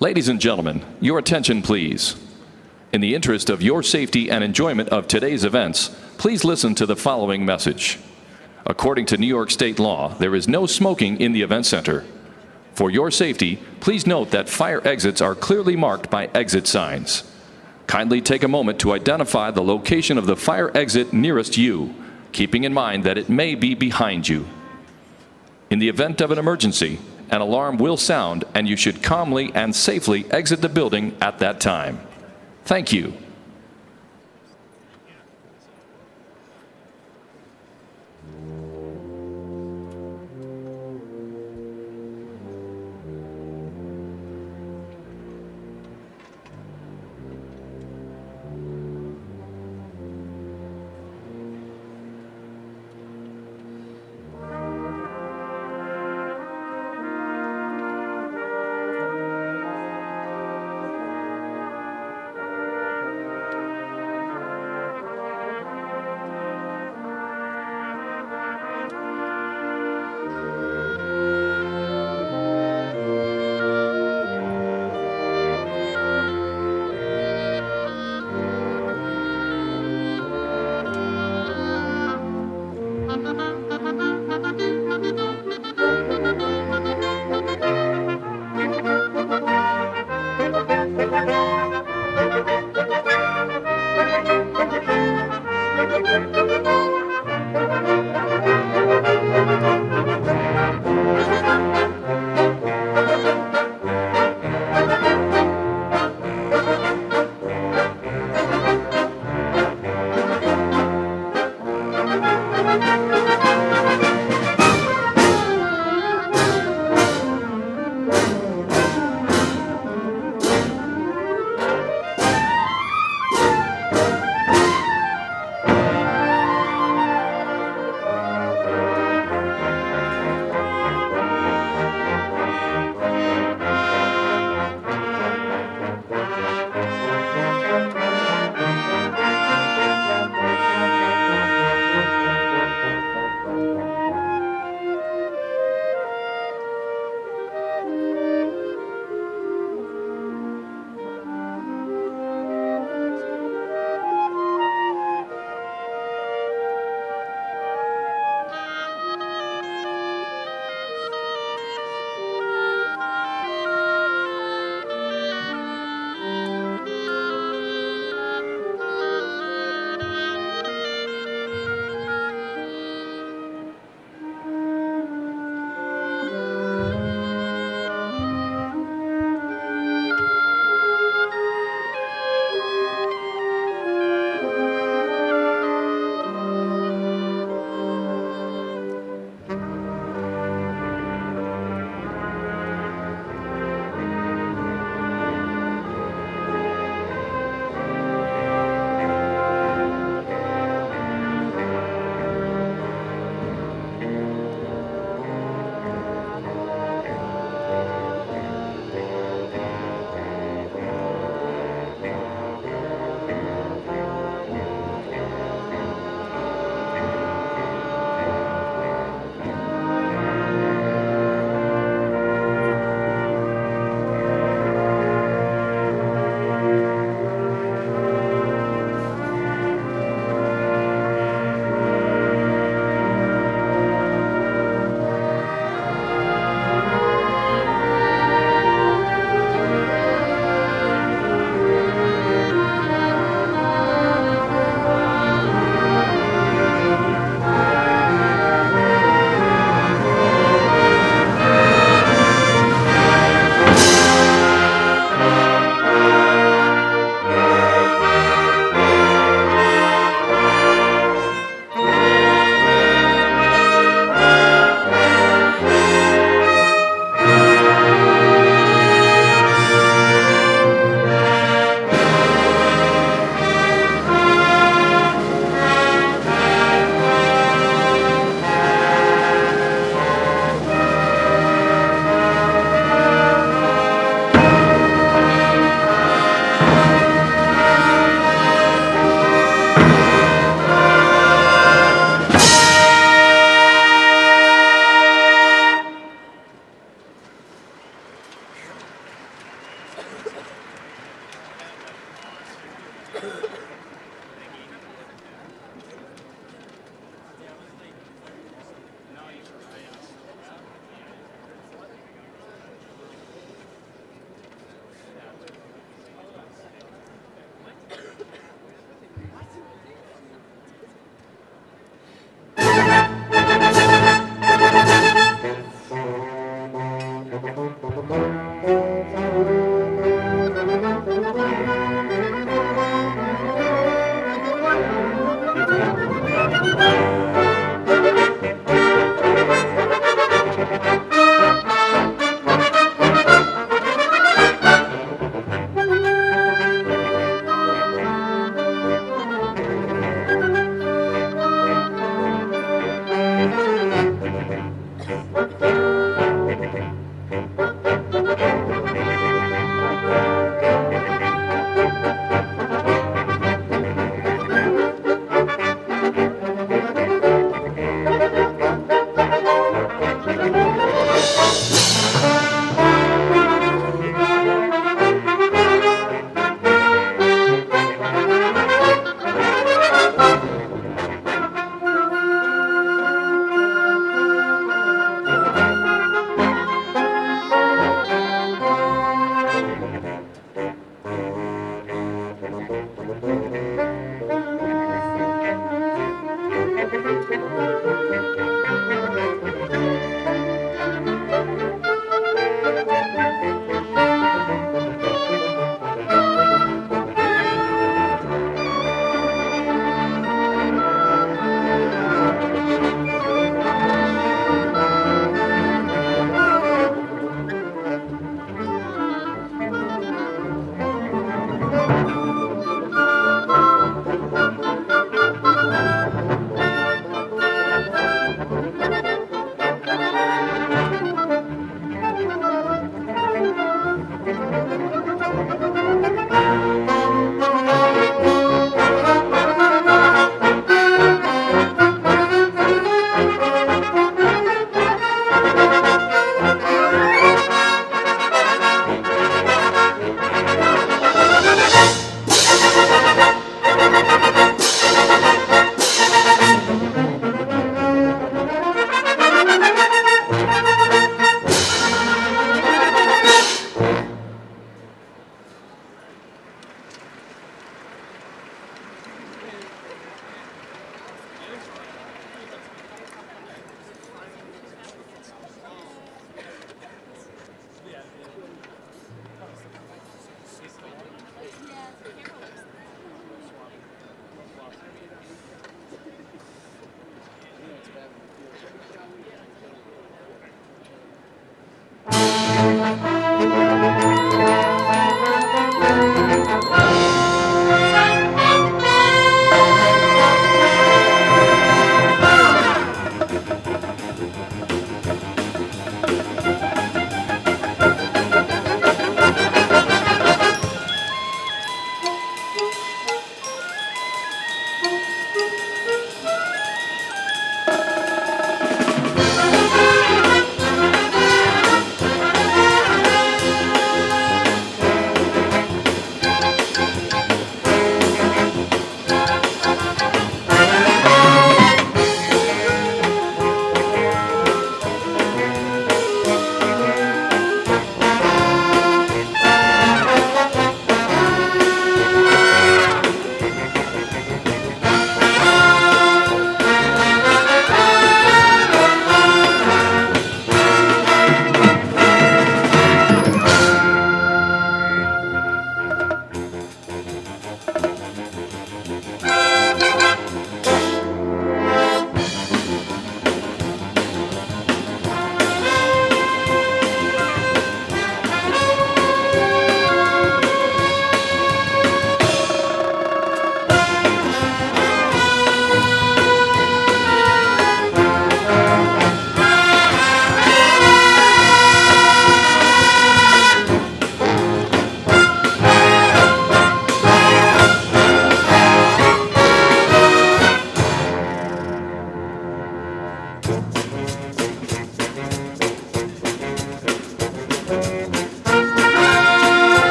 Ladies and gentlemen, your attention please. In the interest of your safety and enjoyment of today's events, please listen to the following message. According to New York State law, there is no smoking in the event center. For your safety, please note that fire exits are clearly marked by exit signs. Kindly take a moment to identify the location of the fire exit nearest you, keeping in mind that it may be behind you. In the event of an emergency, an alarm will sound and you should calmly and safely exit the building at that time. Thank you.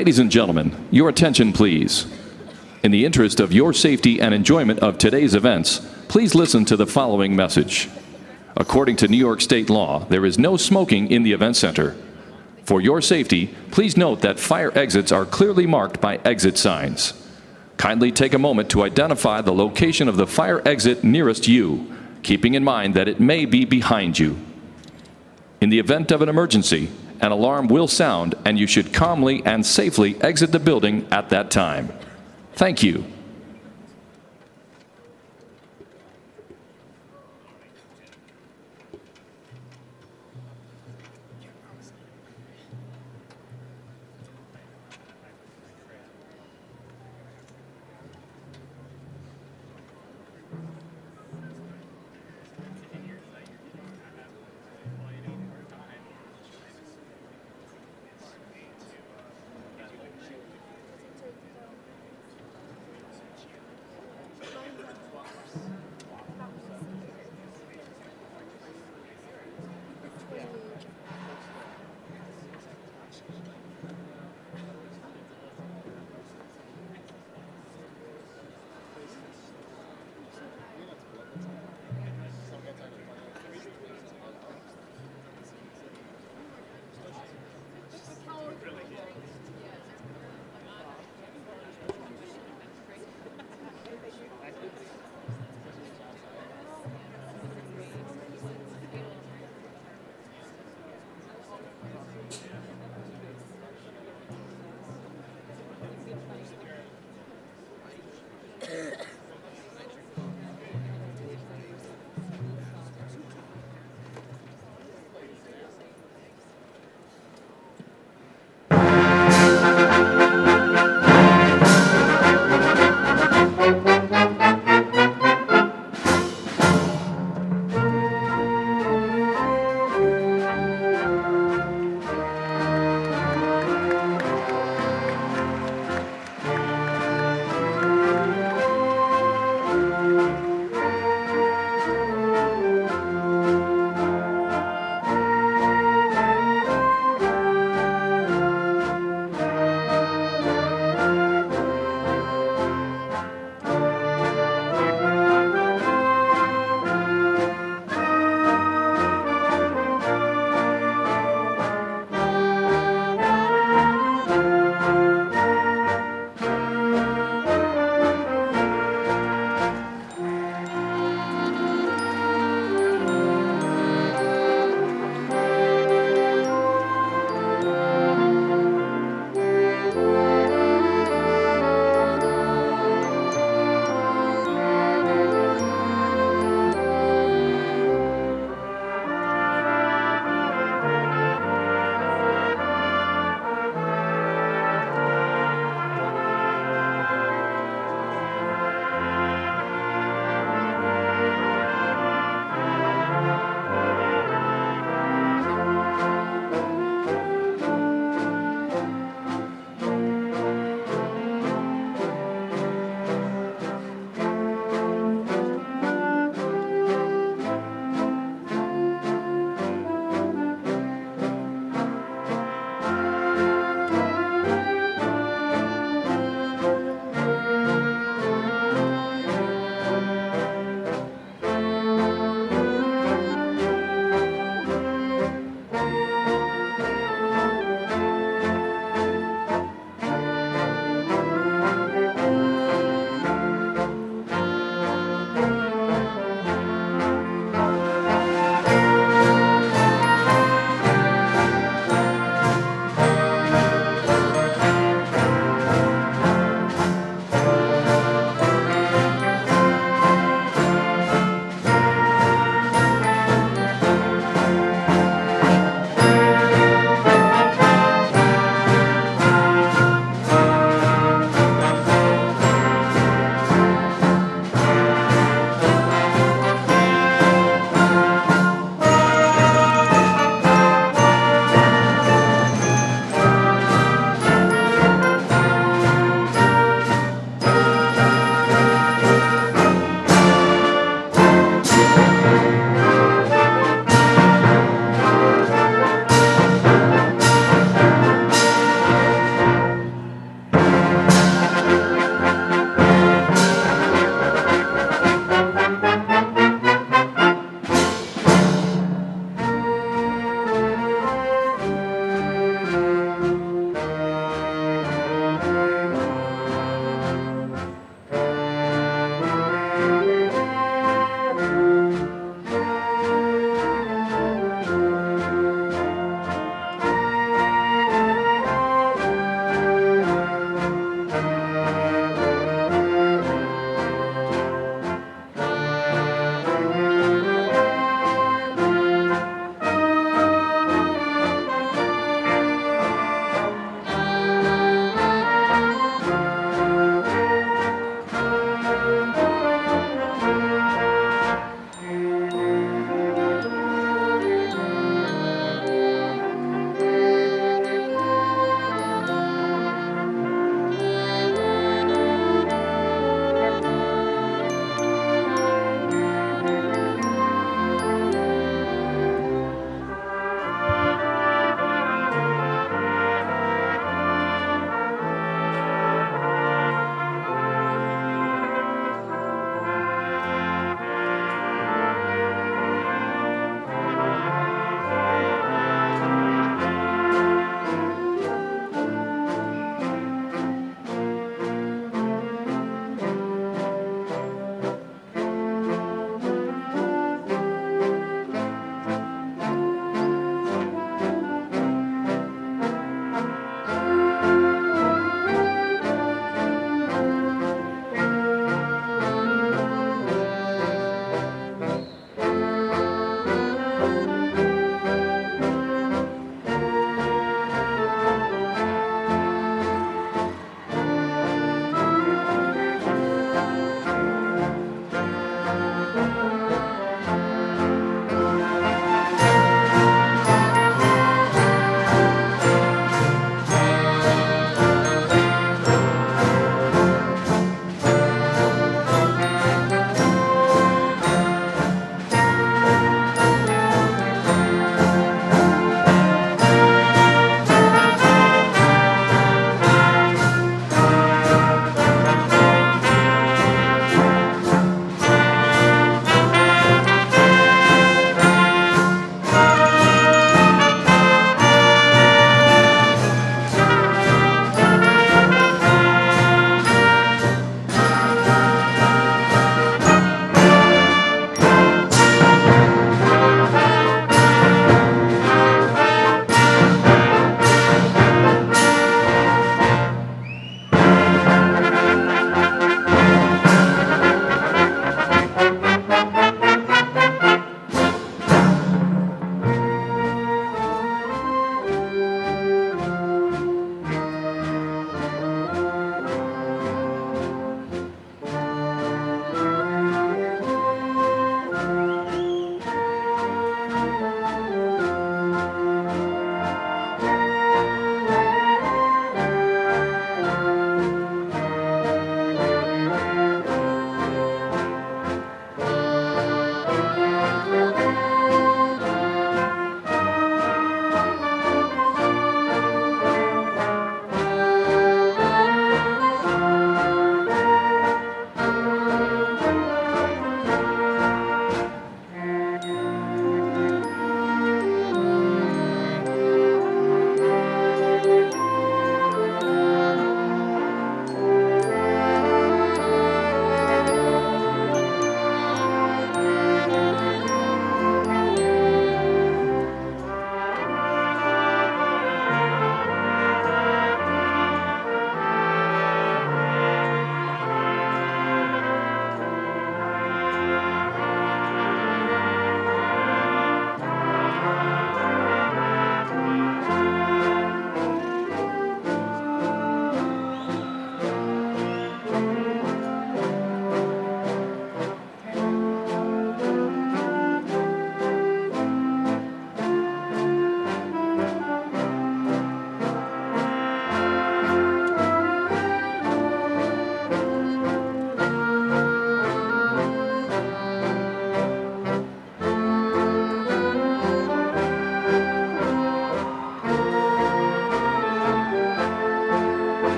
Ladies and gentlemen, your attention please. In the interest of your safety and enjoyment of today's events, please listen to the following message. According to New York State law, there is no smoking in the event center. For your safety, please note that fire exits are clearly marked by exit signs. Kindly take a moment to identify the location of the fire exit nearest you, keeping in mind that it may be behind you. In the event of an emergency, an alarm will sound and you should calmly and safely exit the building at that time. Thank you.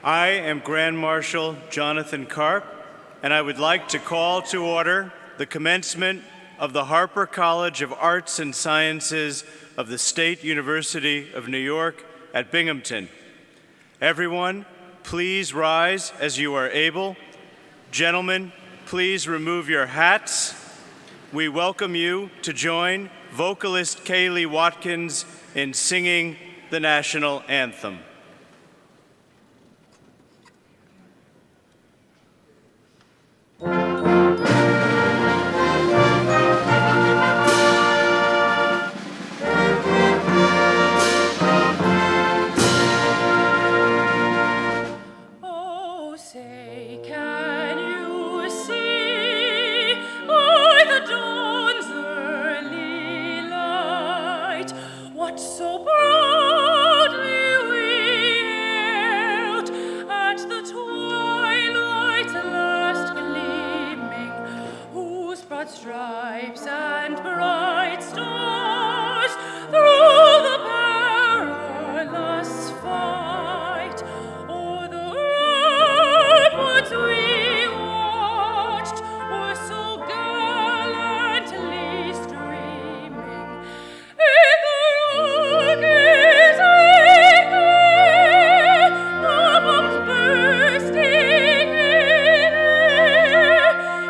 I am Grand Marshal Jonathan Karp, and I would like to call to order the commencement of the Harpur College of Arts and Sciences of the State University of New York at Binghamton. Everyone, please rise as you are able. Gentlemen, please remove your hats. We welcome you to join vocalist Kaylee Watkins in singing the national anthem. Stripes and bright stars through the perilous fight, o'er the ramparts we watched were so gallantly streaming. In the Rockies ringing, the bombs bursting in air,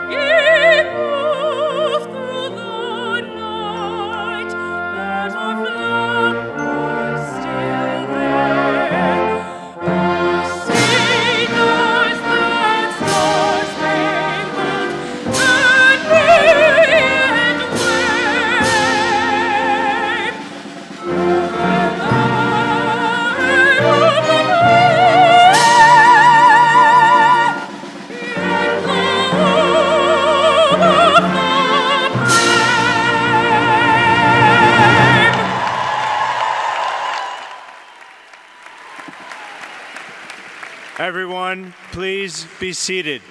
gave proof through the night that our flag was still there. Oh, sing us that star-spangled and Everyone, please be seated.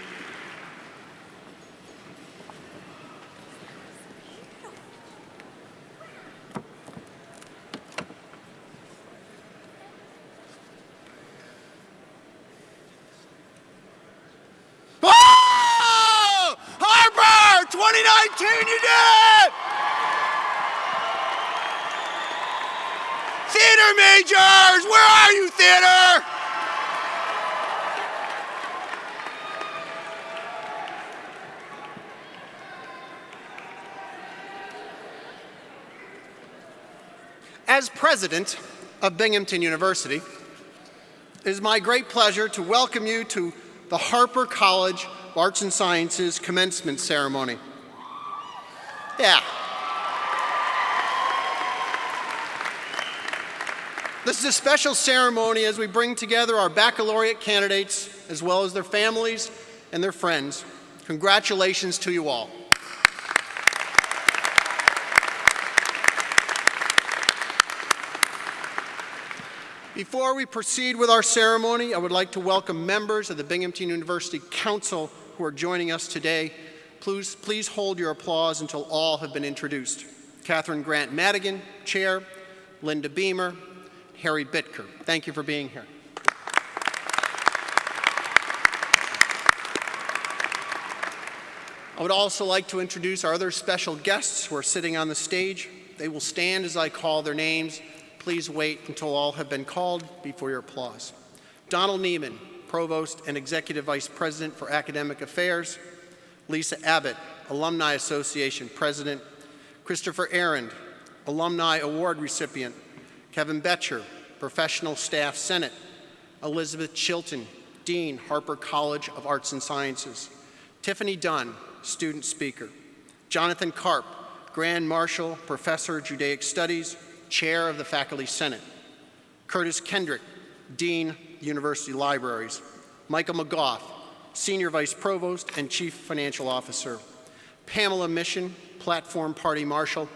Oh! Harpur! 2019, you did it! Theater majors! Where are you, theater? As president of Binghamton University, it is my great pleasure to welcome you to the Harpur College of Arts and Sciences commencement ceremony. Yeah. This is a special ceremony as we bring together our baccalaureate candidates as well as their families and their friends. Congratulations to you all. Before we proceed with our ceremony, I would like to welcome members of the Binghamton University Council who are joining us today. Please hold your applause until all have been introduced. Catherine Grant Madigan, Chair, Linda Beamer, Harry Bitker. Thank you for being here. I would also like to introduce our other special guests who are sitting on the stage. They will stand as I call their names. Please wait until all have been called before your applause. Donald Neiman, Provost and Executive Vice President for Academic Affairs. Lisa Abbott, Alumni Association President. Christopher Arend, Alumni Award recipient. Kevin Betcher, Professional Staff Senate. Elizabeth Chilton, Dean, Harpur College of Arts and Sciences. Tiffany Dunn, Student Speaker. Jonathan Karp, Grand Marshal, Professor, Judaic Studies, Chair of the Faculty Senate. Curtis Kendrick, Dean, University Libraries. Michael McGough, Senior Vice Provost and Chief Financial Officer. Pamela Mission, Platform Party Marshal,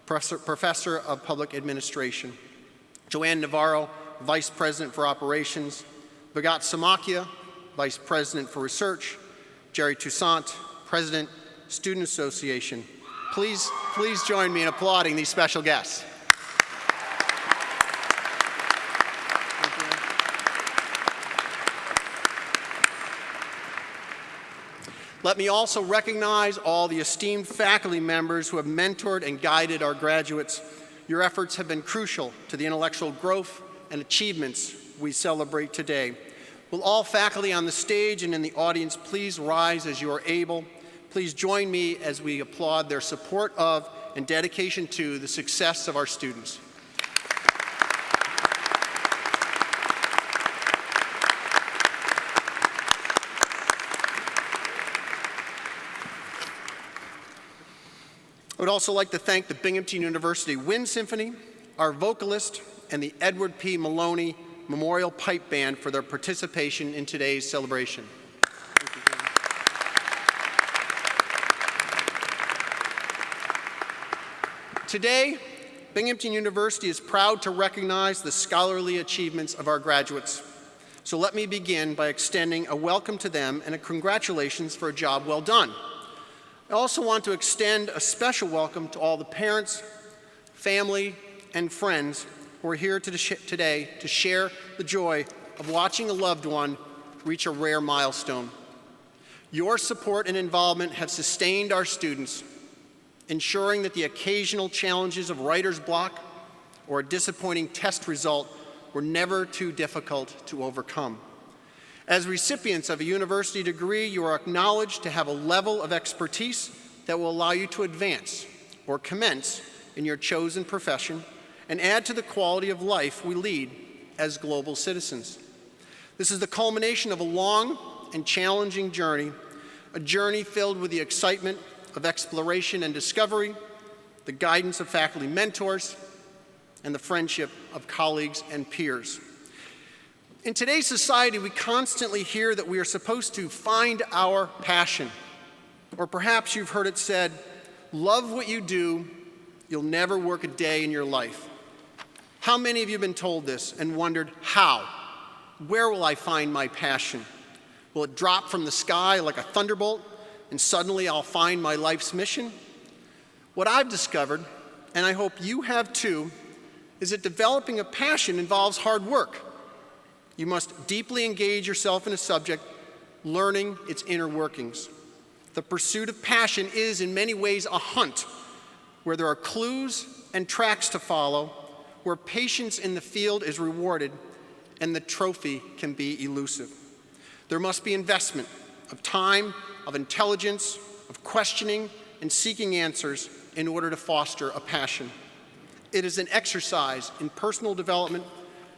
Professor of Public Administration. Joanne Navarro, Vice President for Operations. Bhagat Samakia, Vice President for Research. Jerry Toussaint, President, Student Association. Please join me in applauding these special guests. Let me also recognize all the esteemed faculty members who have mentored and guided our graduates. Your efforts have been crucial to the intellectual growth and achievements we celebrate today. Will all faculty on the stage and in the audience please rise as you are able? Please join me as we applaud their support of and dedication to the success of our students. I would also like to thank the Binghamton University Wind Symphony, our vocalist, and the Edward P. Maloney Memorial Pipe Band for their participation in today's celebration. Today, Binghamton University is proud to recognize the scholarly achievements of our graduates. So let me begin by extending a welcome to them and a congratulations for a job well done. I also want to extend a special welcome to all the parents, family, and friends who are here today to share the joy of watching a loved one reach a rare milestone. Your support and involvement have sustained our students, ensuring that the occasional challenges of writer's block or a disappointing test result were never too difficult to overcome. As recipients of a university degree, you are acknowledged to have a level of expertise that will allow you to advance or commence in your chosen profession and add to the quality of life we lead as global citizens. This is the culmination of a long and challenging journey, a journey filled with the excitement of exploration and discovery, the guidance of faculty mentors, and the friendship of colleagues and peers. In today's society, we constantly hear that we are supposed to find our passion. Or perhaps you've heard it said, love what you do, you'll never work a day in your life. How many of you have been told this and wondered, how? Where will I find my passion? Will it drop from the sky like a thunderbolt and suddenly I'll find my life's mission? What I've discovered, and I hope you have too, is that developing a passion involves hard work. You must deeply engage yourself in a subject, learning its inner workings. The pursuit of passion is in many ways a hunt, where there are clues and tracks to follow, where patience in the field is rewarded, and the trophy can be elusive. There must be investment of time, of intelligence, of questioning, and seeking answers in order to foster a passion. It is an exercise in personal development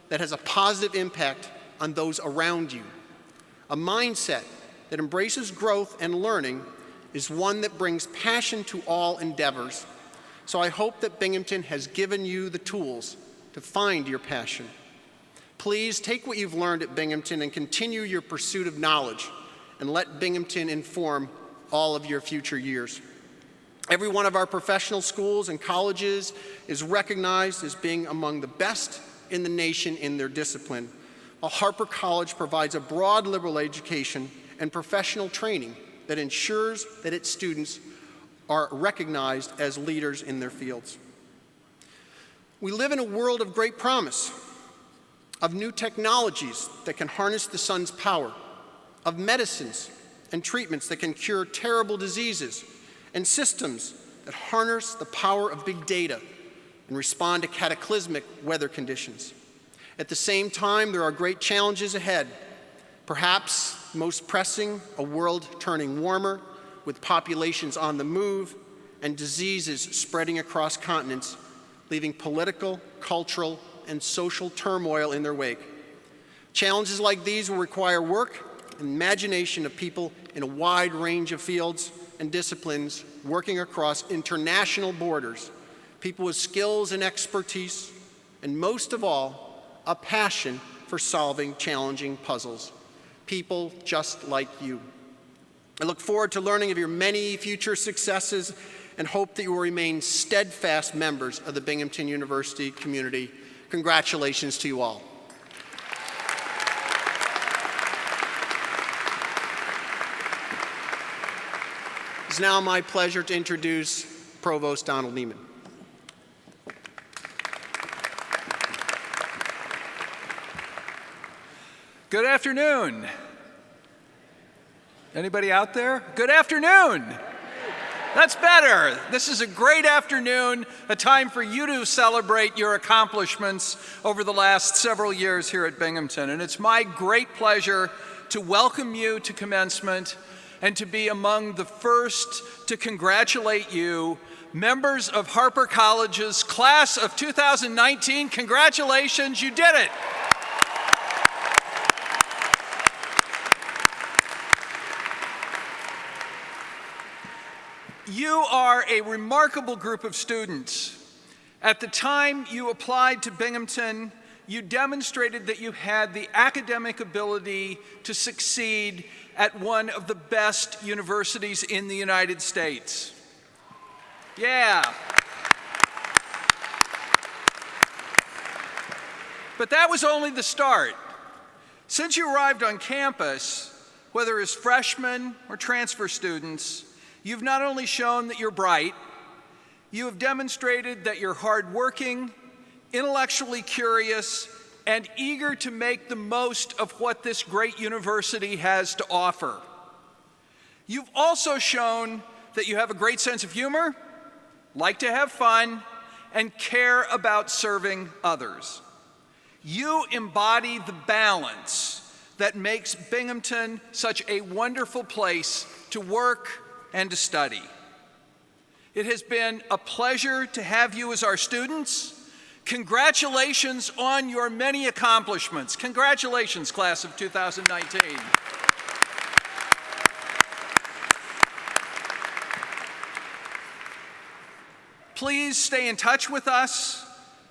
that has a positive impact on those around you. A mindset that embraces growth and learning is one that brings passion to all endeavors. So I hope that Binghamton has given you the tools to find your passion. Please take what you've learned at Binghamton and continue your pursuit of knowledge, and let Binghamton inform all of your future years. Every one of our professional schools and colleges is recognized as being among the best in the nation in their discipline, while Harpur College provides a broad liberal education and professional training that ensures that its students are recognized as leaders in their fields. We live in a world of great promise, of new technologies that can harness the sun's power, of medicines and treatments that can cure terrible diseases, and systems that harness the power of big data and respond to cataclysmic weather conditions. At the same time, there are great challenges ahead. Perhaps most pressing, a world turning warmer, with populations on the move and diseases spreading across continents, leaving political, cultural, and social turmoil in their wake. Challenges like these will require work and imagination of people in a wide range of fields and disciplines working across international borders, people with skills and expertise, and most of all, a passion for solving challenging puzzles. People just like you. I look forward to learning of your many future successes and hope that you will remain steadfast members of the Binghamton University community. Congratulations to you all. It's now my pleasure to introduce Provost Donald Neiman. Good afternoon. Anybody out there? Good afternoon. That's better. This is a great afternoon, a time for you to celebrate your accomplishments over the last several years here at Binghamton. And it's my great pleasure to welcome you to commencement and to be among the first to congratulate you, members of Harpur College's class of 2019. Congratulations, you did it. You are a remarkable group of students. At the time you applied to Binghamton, you demonstrated that you had the academic ability to succeed at one of the best universities in the United States. Yeah. But that was only the start. Since you arrived on campus, whether as freshmen or transfer students, you've not only shown that you're bright, you have demonstrated that you're hardworking, intellectually curious, and eager to make the most of what this great university has to offer. You've also shown that you have a great sense of humor, like to have fun, and care about serving others. You embody the balance that makes Binghamton such a wonderful place to work and to study. It has been a pleasure to have you as our students. Congratulations on your many accomplishments. Congratulations, class of 2019. Please stay in touch with us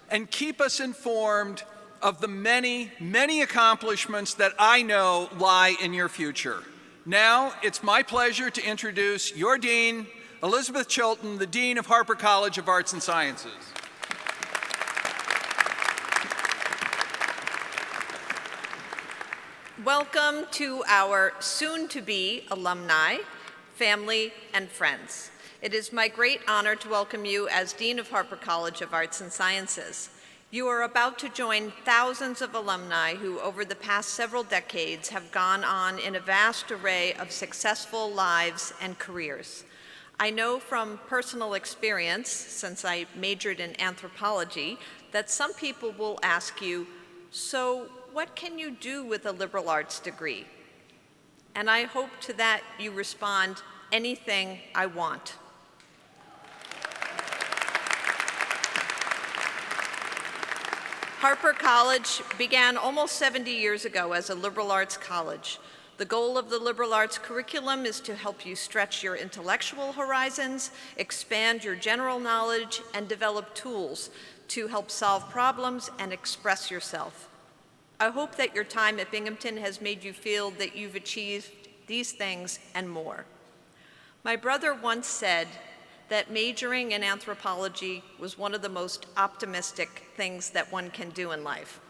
and keep us informed of the many, many accomplishments that I know lie in your future. Now, it's my pleasure to introduce your Dean, Elizabeth Chilton, the Dean of Harpur College of Arts and Sciences. Welcome to our soon-to-be alumni, family, and friends. It is my great honor to welcome you as Dean of Harpur College of Arts and Sciences. You are about to join thousands of alumni who, over the past several decades, have gone on in a vast array of successful lives and careers. I know from personal experience, since I majored in anthropology, that some people will ask you, so what can you do with a liberal arts degree? And I hope to that you respond, anything I want. Harpur College began almost 70 years ago as a liberal arts college. The goal of the liberal arts curriculum is to help you stretch your intellectual horizons, expand your general knowledge, and develop tools to help solve problems and express yourself. I hope that your time at Binghamton has made you feel that you've achieved these things and more. My brother once said that majoring in anthropology was one of the most optimistic things that one can do in life.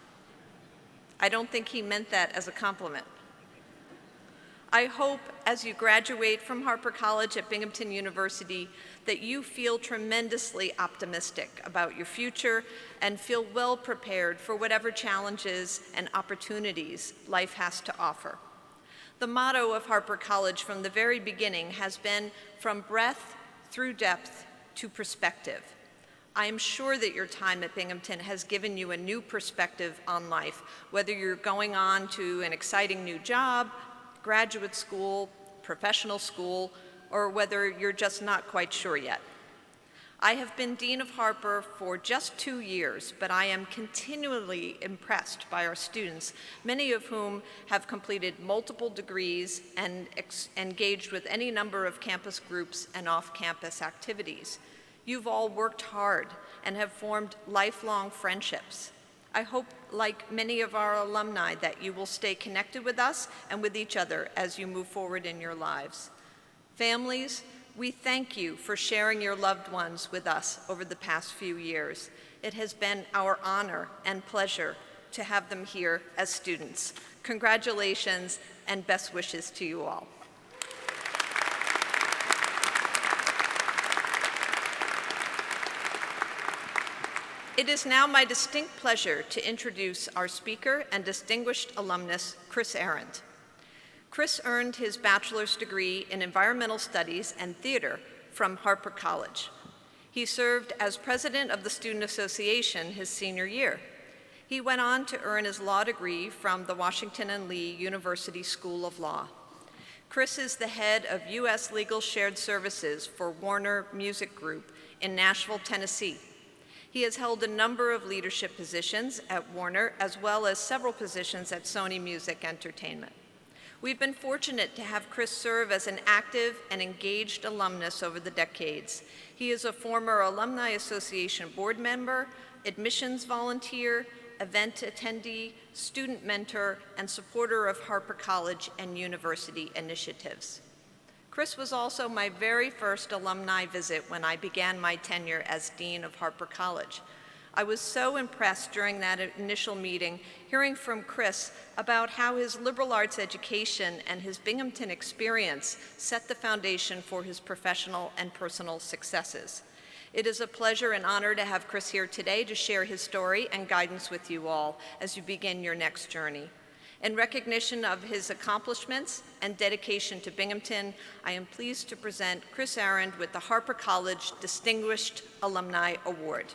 I don't think he meant that as a compliment. I hope as you graduate from Harpur College at Binghamton University that you feel tremendously optimistic about your future and feel well prepared for whatever challenges and opportunities life has to offer. The motto of Harpur College from the very beginning has been from breadth through depth to perspective. I am sure that your time at Binghamton has given you a new perspective on life, whether you're going on to an exciting new job, graduate school, professional school, or whether you're just not quite sure yet. I have been Dean of Harpur for just 2 years, but I am continually impressed by our students, many of whom have completed multiple degrees and engaged with any number of campus groups and off-campus activities. You've all worked hard and have formed lifelong friendships. I hope, like many of our alumni, that you will stay connected with us and with each other as you move forward in your lives. Families, we thank you for sharing your loved ones with us over the past few years. It has been our honor and pleasure to have them here as students. Congratulations and best wishes to you all. It is now my distinct pleasure to introduce our speaker and distinguished alumnus, Chris Arendt. Chris earned his bachelor's degree in environmental studies and theater from Harpur College. He served as president of the Student Association his senior year. He went on to earn his law degree from the Washington and Lee University School of Law. Chris is the head of U.S. Legal Shared Services for Warner Music Group in Nashville, Tennessee. He has held a number of leadership positions at Warner, as well as several positions at Sony Music Entertainment. We've been fortunate to have Chris serve as an active and engaged alumnus over the decades. He is a former Alumni Association board member, admissions volunteer, event attendee, student mentor, and supporter of Harpur College and university initiatives. Chris was also my very first alumni visit when I began my tenure as Dean of Harpur College. I was so impressed during that initial meeting, hearing from Chris about how his liberal arts education and his Binghamton experience set the foundation for his professional and personal successes. It is a pleasure and honor to have Chris here today to share his story and guidance with you all as you begin your next journey. In recognition of his accomplishments and dedication to Binghamton, I am pleased to present Chris Arend with the Harpur College Distinguished Alumni Award.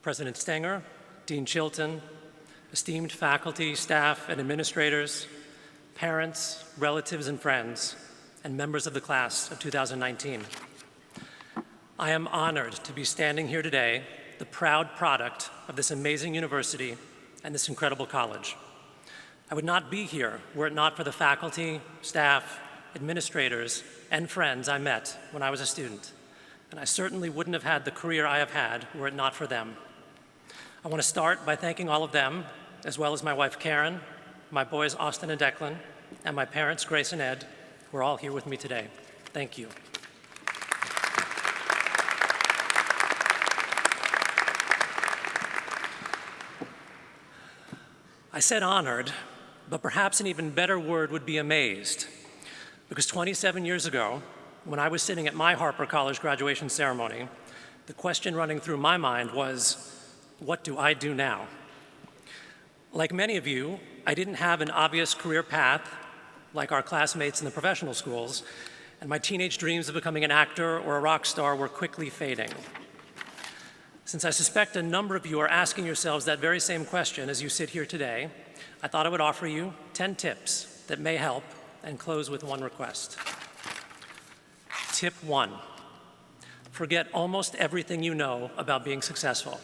President Stenger, Dean Chilton, esteemed faculty, staff, and administrators, parents, relatives, and friends, and members of the class of 2019. I am honored to be standing here today, the proud product of this amazing university and this incredible college. I would not be here were it not for the faculty, staff, administrators, and friends I met when I was a student, and I certainly wouldn't have had the career I have had were it not for them. I want to start by thanking all of them, as well as my wife Karen, my boys Austin and Declan, and my parents Grace and Ed, who are all here with me today. Thank you. I said honored, but perhaps an even better word would be amazed, because 27 years ago, when I was sitting at my Harpur College graduation ceremony, the question running through my mind was, what do I do now? Like many of you, I didn't have an obvious career path like our classmates in the professional schools, and my teenage dreams of becoming an actor or a rock star were quickly fading. Since I suspect a number of you are asking yourselves that very same question as you sit here today, I thought I would offer you 10 tips that may help and close with one request. Tip 1, forget almost everything you know about being successful.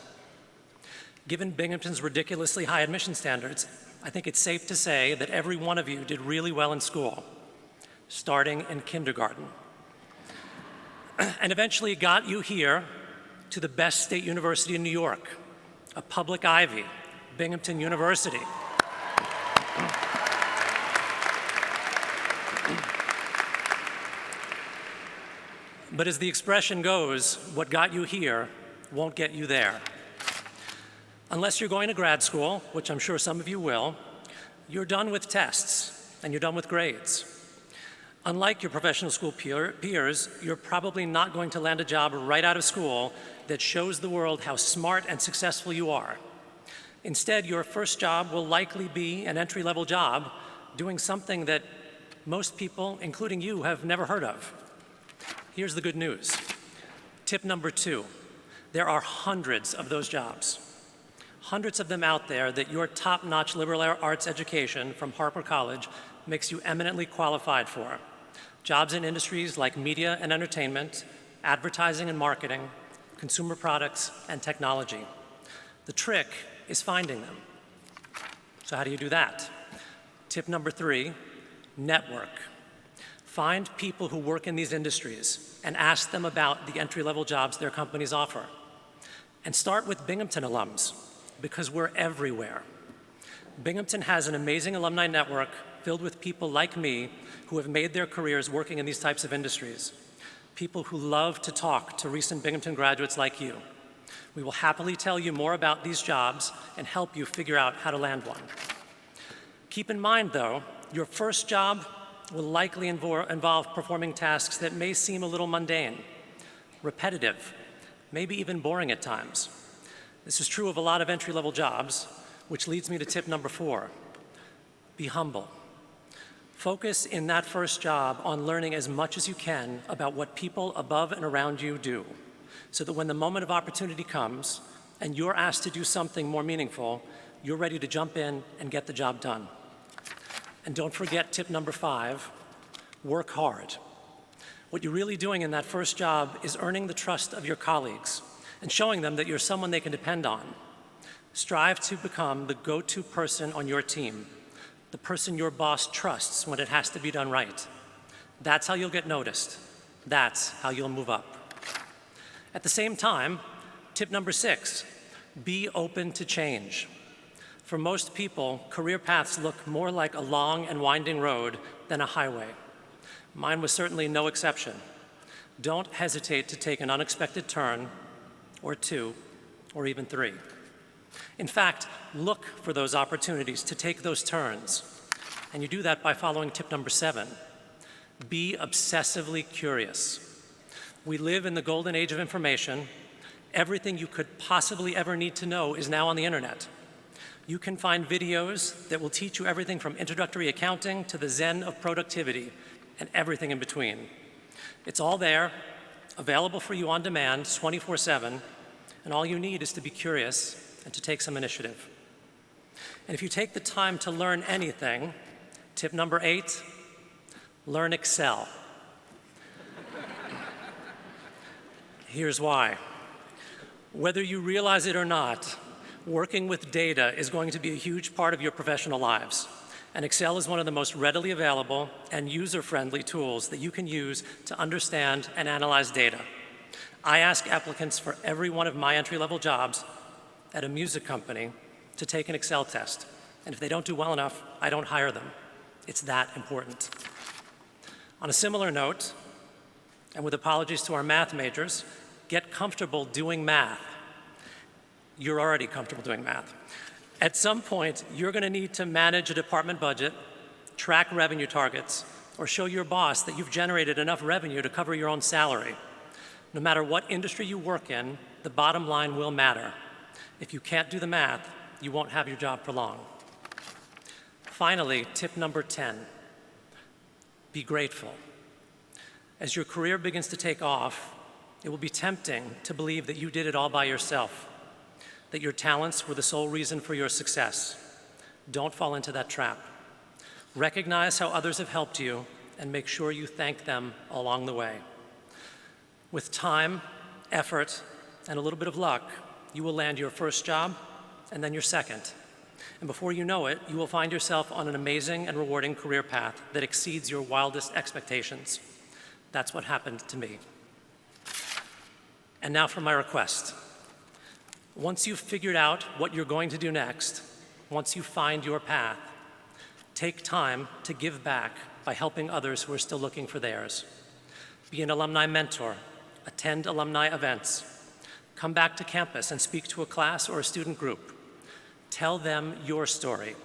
Given Binghamton's ridiculously high admission standards, I think it's safe to say that every one of you did really well in school, starting in kindergarten, and eventually got you here to the best state university in New York, a public ivy, Binghamton University. But as the expression goes, what got you here won't get you there. Unless you're going to grad school, which I'm sure some of you will, you're done with tests and you're done with grades. Unlike your professional school peers, you're probably not going to land a job right out of school that shows the world how smart and successful you are. Instead, your first job will likely be an entry-level job doing something that most people, including you, have never heard of. Here's the good news. Tip number 2, there are hundreds of those jobs. Hundreds of them out there that your top-notch liberal arts education from Harpur College makes you eminently qualified for. Jobs in industries like media and entertainment, advertising and marketing, consumer products, and technology. The trick is finding them. So how do you do that? Tip number 3, network. Find people who work in these industries and ask them about the entry-level jobs their companies offer. And start with Binghamton alums, because we're everywhere. Binghamton has an amazing alumni network filled with people like me who have made their careers working in these types of industries. People who love to talk to recent Binghamton graduates like you. We will happily tell you more about these jobs and help you figure out how to land one. Keep in mind, though, your first job will likely involve performing tasks that may seem a little mundane, repetitive, maybe even boring at times. This is true of a lot of entry-level jobs, which leads me to tip number 4. Be humble. Focus in that first job on learning as much as you can about what people above and around you do, so that when the moment of opportunity comes and you're asked to do something more meaningful, you're ready to jump in and get the job done. And don't forget tip number 5, work hard. What you're really doing in that first job is earning the trust of your colleagues and showing them that you're someone they can depend on. Strive to become the go-to person on your team, the person your boss trusts when it has to be done right. That's how you'll get noticed. That's how you'll move up. At the same time, tip number 6, be open to change. For most people, career paths look more like a long and winding road than a highway. Mine was certainly no exception. Don't hesitate to take an unexpected turn, or 2, or even 3. In fact, look for those opportunities to take those turns. And you do that by following tip number 7. Be obsessively curious. We live in the golden age of information. Everything you could possibly ever need to know is now on the internet. You can find videos that will teach you everything from introductory accounting to the zen of productivity and everything in between. It's all there, available for you on demand 24/7, and all you need is to be curious and to take some initiative. And if you take the time to learn anything, tip number 8, learn Excel. Here's why. Whether you realize it or not, working with data is going to be a huge part of your professional lives. And Excel is one of the most readily available and user-friendly tools that you can use to understand and analyze data. I ask applicants for every one of my entry-level jobs at a music company to take an Excel test. And if they don't do well enough, I don't hire them. It's that important. On a similar note, and with apologies to our math majors, get comfortable doing math. You're already comfortable doing math. At some point, you're going to need to manage a department budget, track revenue targets, or show your boss that you've generated enough revenue to cover your own salary. No matter what industry you work in, the bottom line will matter. If you can't do the math, you won't have your job for long. Finally, tip number 10, be grateful. As your career begins to take off, it will be tempting to believe that you did it all by yourself, that your talents were the sole reason for your success. Don't fall into that trap. Recognize how others have helped you and make sure you thank them along the way. With time, effort, and a little bit of luck, you will land your first job and then your second. And before you know it, you will find yourself on an amazing and rewarding career path that exceeds your wildest expectations. That's what happened to me. And now for my request. Once you've figured out what you're going to do next, once you find your path, take time to give back by helping others who are still looking for theirs. Be an alumni mentor, attend alumni events, come back to campus and speak to a class or a student group. Tell them your story,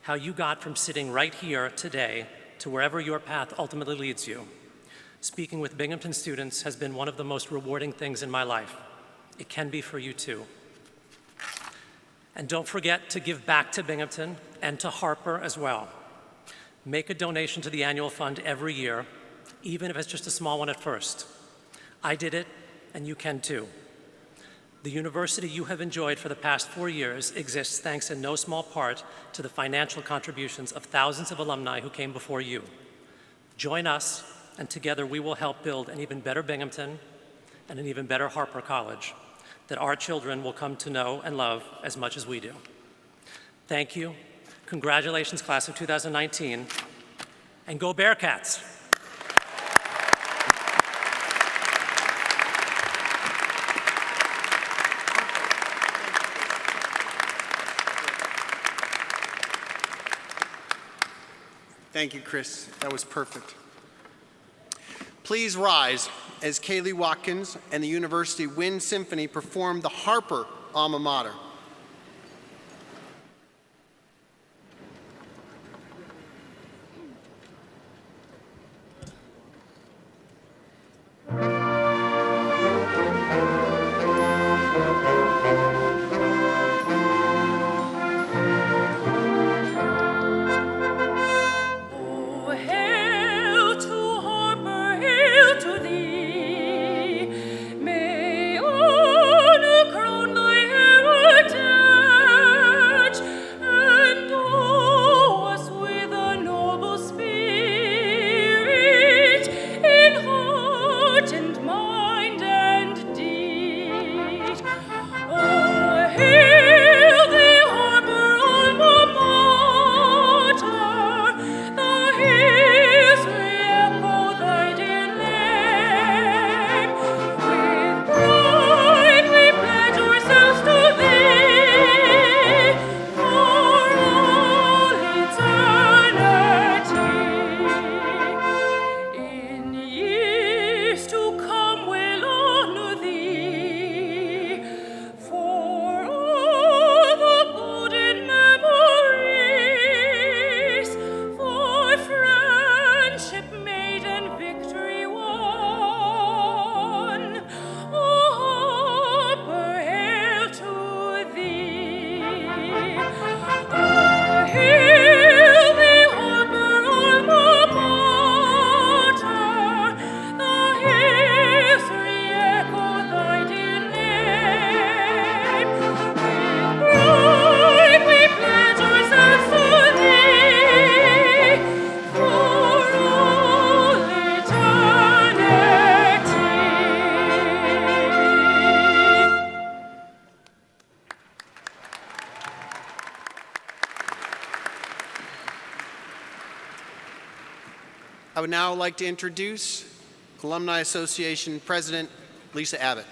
how you got from sitting right here today to wherever your path ultimately leads you. Speaking with Binghamton students has been one of the most rewarding things in my life. It can be for you too. And don't forget to give back to Binghamton and to Harpur as well. Make a donation to the annual fund every year, even if it's just a small one at first. I did it, and you can too. The university you have enjoyed for the past 4 years exists thanks in no small part to the financial contributions of thousands of alumni who came before you. Join us, and together we will help build an even better Binghamton and an even better Harpur College that our children will come to know and love as much as we do. Thank you. Congratulations, class of 2019, and go Bearcats! Thank you, Chris. That was perfect. Please rise as Kaylee Watkins and the University Wind Symphony perform the Harpur alma mater. I would now like to introduce Alumni Association President Lisa Abbott.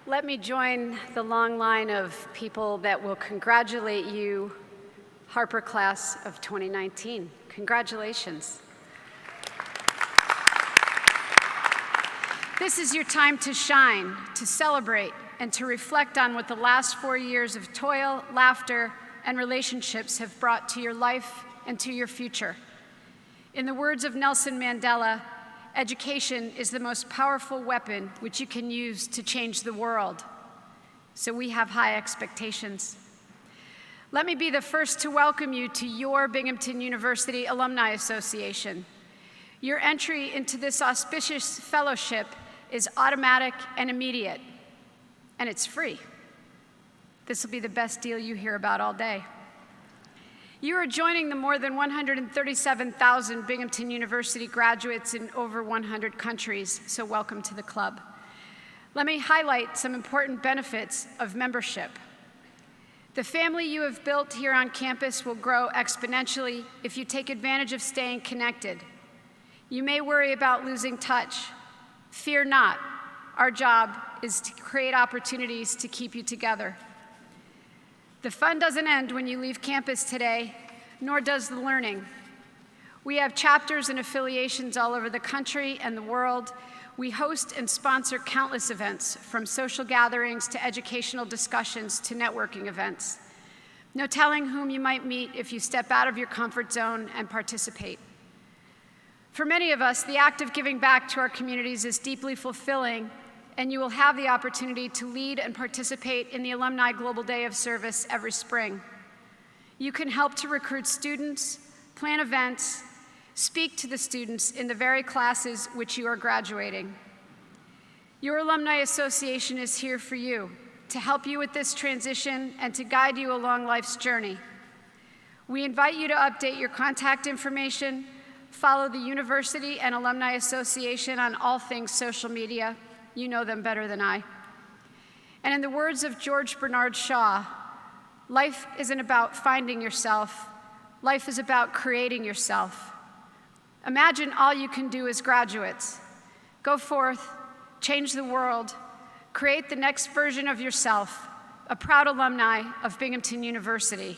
Let me join the long line of people that will congratulate you, Harpur Class of 2019. Congratulations. This is your time to shine, to celebrate, and to reflect on what the last 4 years of toil, laughter, and relationships have brought to your life and to your future. In the words of Nelson Mandela, education is the most powerful weapon which you can use to change the world. So we have high expectations. Let me be the first to welcome you to your Binghamton University Alumni Association. Your entry into this auspicious fellowship is automatic and immediate, and it's free. This will be the best deal you hear about all day. You are joining the more than 137,000 Binghamton University graduates in over 100 countries, so welcome to the club. Let me highlight some important benefits of membership. The family you have built here on campus will grow exponentially if you take advantage of staying connected. You may worry about losing touch. Fear not. Our job is to create opportunities to keep you together. The fun doesn't end when you leave campus today, nor does the learning. We have chapters and affiliations all over the country and the world. We host and sponsor countless events, from social gatherings to educational discussions to networking events. No telling whom you might meet if you step out of your comfort zone and participate. For many of us, the act of giving back to our communities is deeply fulfilling, and you will have the opportunity to lead and participate in the Alumni Global Day of Service every spring. You can help to recruit students, plan events, speak to the students in the very classes which you are graduating. Your Alumni Association is here for you, to help you with this transition and to guide you along life's journey. We invite you to update your contact information, follow the University and Alumni Association on all things social media. You know them better than I. And in the words of George Bernard Shaw, life isn't about finding yourself. Life is about creating yourself. Imagine all you can do as graduates. Go forth, change the world, create the next version of yourself, a proud alumni of Binghamton University.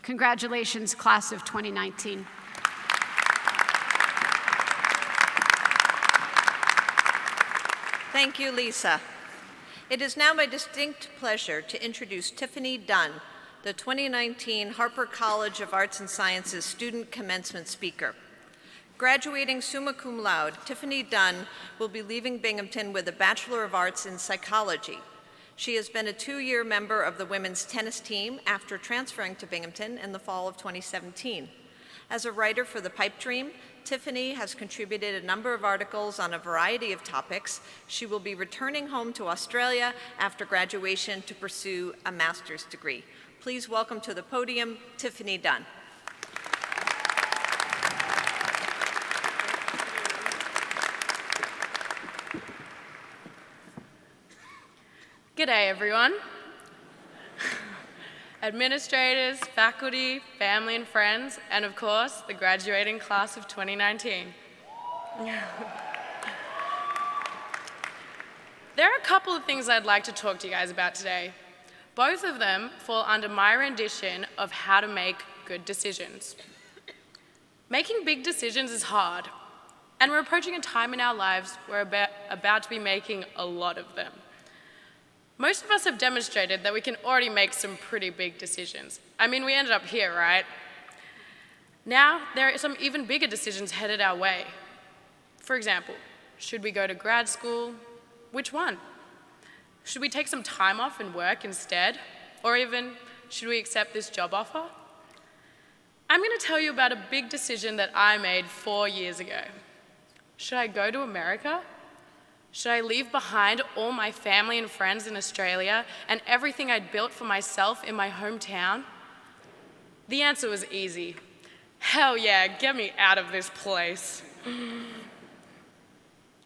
Congratulations, class of 2019. Thank you, Lisa. It is now my distinct pleasure to introduce Tiffany Dunn, the 2019 Harpur College of Arts and Sciences student commencement speaker. Graduating summa cum laude, Tiffany Dunn will be leaving Binghamton with a Bachelor of Arts in Psychology. She has been a 2-year member of the women's tennis team after transferring to Binghamton in the fall of 2017. As a writer for The Pipe Dream, Tiffany has contributed a number of articles on a variety of topics. She will be returning home to Australia after graduation to pursue a master's degree. Please welcome to the podium, Tiffany Dunn. G'day, everyone. Administrators, faculty, family and friends, and of course, the graduating class of 2019. There are a couple of things I'd like to talk to you guys about today. Both of them fall under my rendition of how to make good decisions. Making big decisions is hard, and we're approaching a time in our lives where we're about to be making a lot of them. Most of us have demonstrated that we can already make some pretty big decisions. I mean, we ended up here, right? Now, there are some even bigger decisions headed our way. For example, should we go to grad school? Which one? Should we take some time off and work instead? Or even, should we accept this job offer? I'm going to tell you about a big decision that I made 4 years ago. Should I go to America? Should I leave behind all my family and friends in Australia and everything I'd built for myself in my hometown? The answer was easy. Hell yeah, get me out of this place.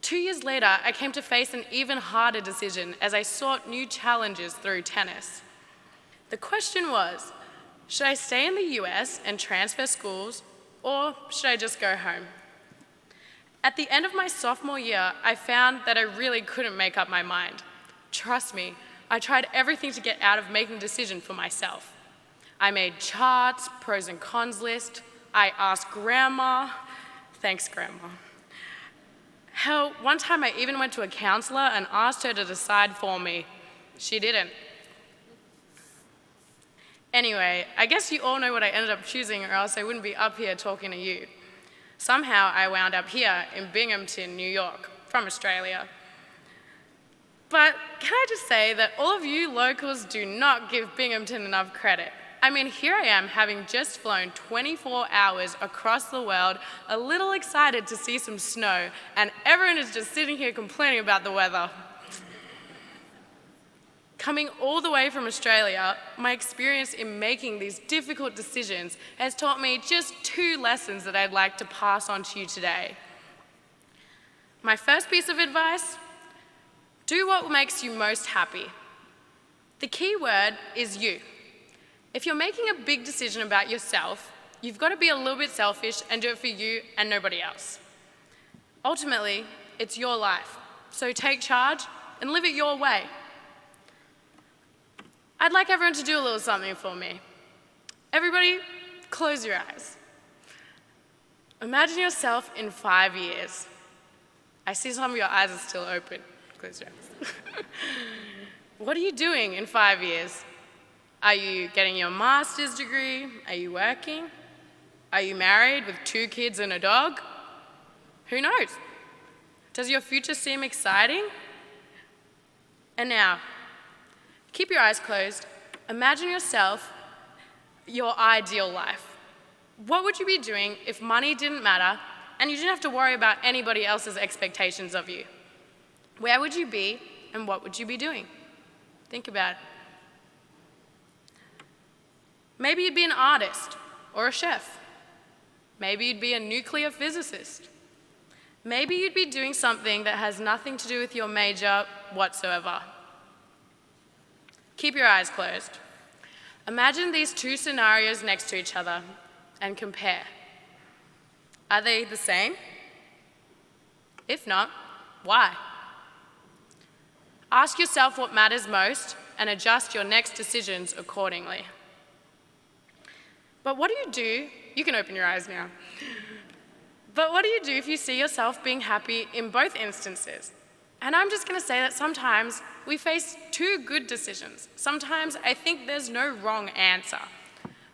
2 years later, I came to face an even harder decision as I sought new challenges through tennis. The question was, should I stay in the US and transfer schools, or should I just go home? At the end of my sophomore year, I found that I really couldn't make up my mind. Trust me, I tried everything to get out of making a decision for myself. I made charts, pros and cons list. I asked Grandma. Thanks, Grandma. Hell, one time I even went to a counselor and asked her to decide for me. She didn't. Anyway, I guess you all know what I ended up choosing, or else I wouldn't be up here talking to you. Somehow I wound up here in Binghamton, New York, from Australia. But can I just say that all of you locals do not give Binghamton enough credit. I mean, here I am having just flown 24 hours across the world, a little excited to see some snow, and everyone is just sitting here complaining about the weather. Coming all the way from Australia, my experience in making these difficult decisions has taught me just 2 lessons that I'd like to pass on to you today. My first piece of advice, do what makes you most happy. The key word is you. If you're making a big decision about yourself, you've got to be a little bit selfish and do it for you and nobody else. Ultimately, it's your life, so take charge and live it your way. I'd like everyone to do a little something for me. Everybody, close your eyes. Imagine yourself in 5 years. I see some of your eyes are still open. Close your eyes. What are you doing in 5 years? Are you getting your master's degree? Are you working? Are you married with 2 kids and a dog? Who knows? Does your future seem exciting? And now, keep your eyes closed. Imagine yourself, your ideal life. What would you be doing if money didn't matter and you didn't have to worry about anybody else's expectations of you? Where would you be and what would you be doing? Think about it. Maybe you'd be an artist or a chef. Maybe you'd be a nuclear physicist. Maybe you'd be doing something that has nothing to do with your major whatsoever. Keep your eyes closed. Imagine these 2 scenarios next to each other and compare. Are they the same? If not, why? Ask yourself what matters most and adjust your next decisions accordingly. But what do you do? You can open your eyes now. But what do you do if you see yourself being happy in both instances? And I'm just going to say that sometimes we face two good decisions. Sometimes I think there's no wrong answer.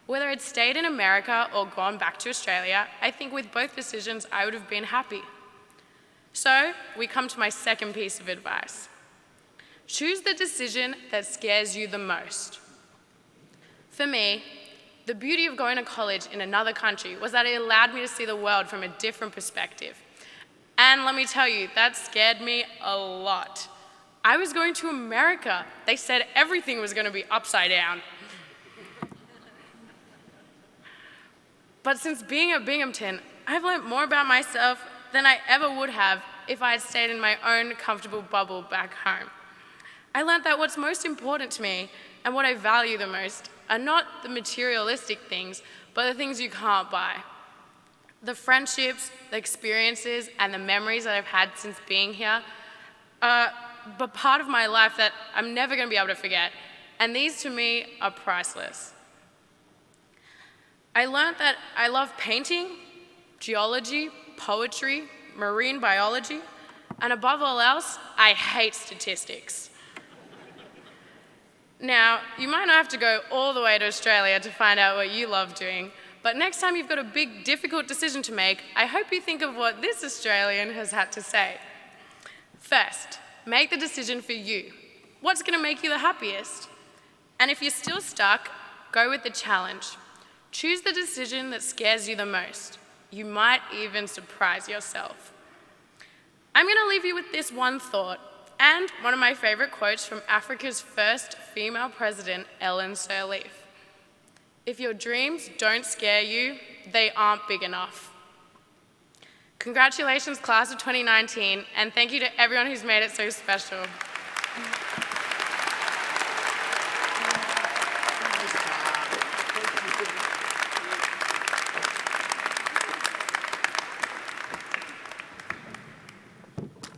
Whether it's stayed in America or gone back to Australia, I think with both decisions I would have been happy. So we come to my second piece of advice. Choose the decision that scares you the most. For me, the beauty of going to college in another country was that it allowed me to see the world from a different perspective. And let me tell you, that scared me a lot. I was going to America. They said everything was going to be upside down. But since being at Binghamton, I've learned more about myself than I ever would have if I had stayed in my own comfortable bubble back home. I learned that what's most important to me and what I value the most are not the materialistic things, but the things you can't buy. The friendships, the experiences, and the memories that I've had since being here are but part of my life that I'm never going to be able to forget. And these, to me, are priceless. I learned that I love painting, geology, poetry, marine biology, and above all else, I hate statistics. Now, you might not have to go all the way to Australia to find out what you love doing, but next time you've got a big, difficult decision to make, I hope you think of what this Australian has had to say. First, make the decision for you. What's going to make you the happiest? And if you're still stuck, go with the challenge. Choose the decision that scares you the most. You might even surprise yourself. I'm going to leave you with this one thought, and one of my favorite quotes from Africa's first female president, Ellen Sirleaf. If your dreams don't scare you, they aren't big enough. Congratulations, class of 2019, and thank you to everyone who's made it so special.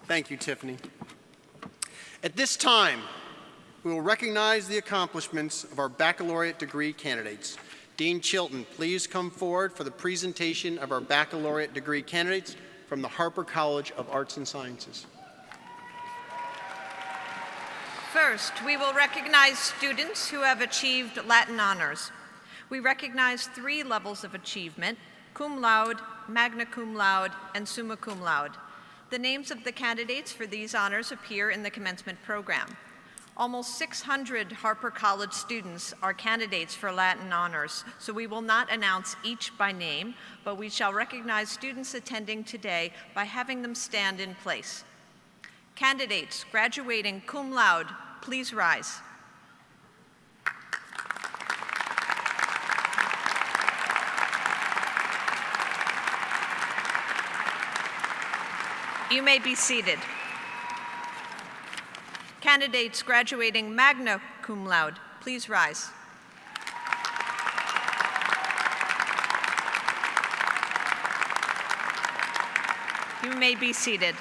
Thank you, Tiffany. At this time, we will recognize the accomplishments of our baccalaureate degree candidates. Dean Chilton, please come forward for the presentation of our baccalaureate degree candidates from the Harpur College of Arts and Sciences. First, we will recognize students who have achieved Latin honors. We recognize 3 levels of achievement: cum laude, magna cum laude, and summa cum laude. The names of the candidates for these honors appear in the commencement program. Almost 600 Harpur College students are candidates for Latin honors, so we will not announce each by name, but we shall recognize students attending today by having them stand in place. Candidates graduating cum laude, please rise. You may be seated. Candidates graduating magna cum laude, please rise. You may be seated.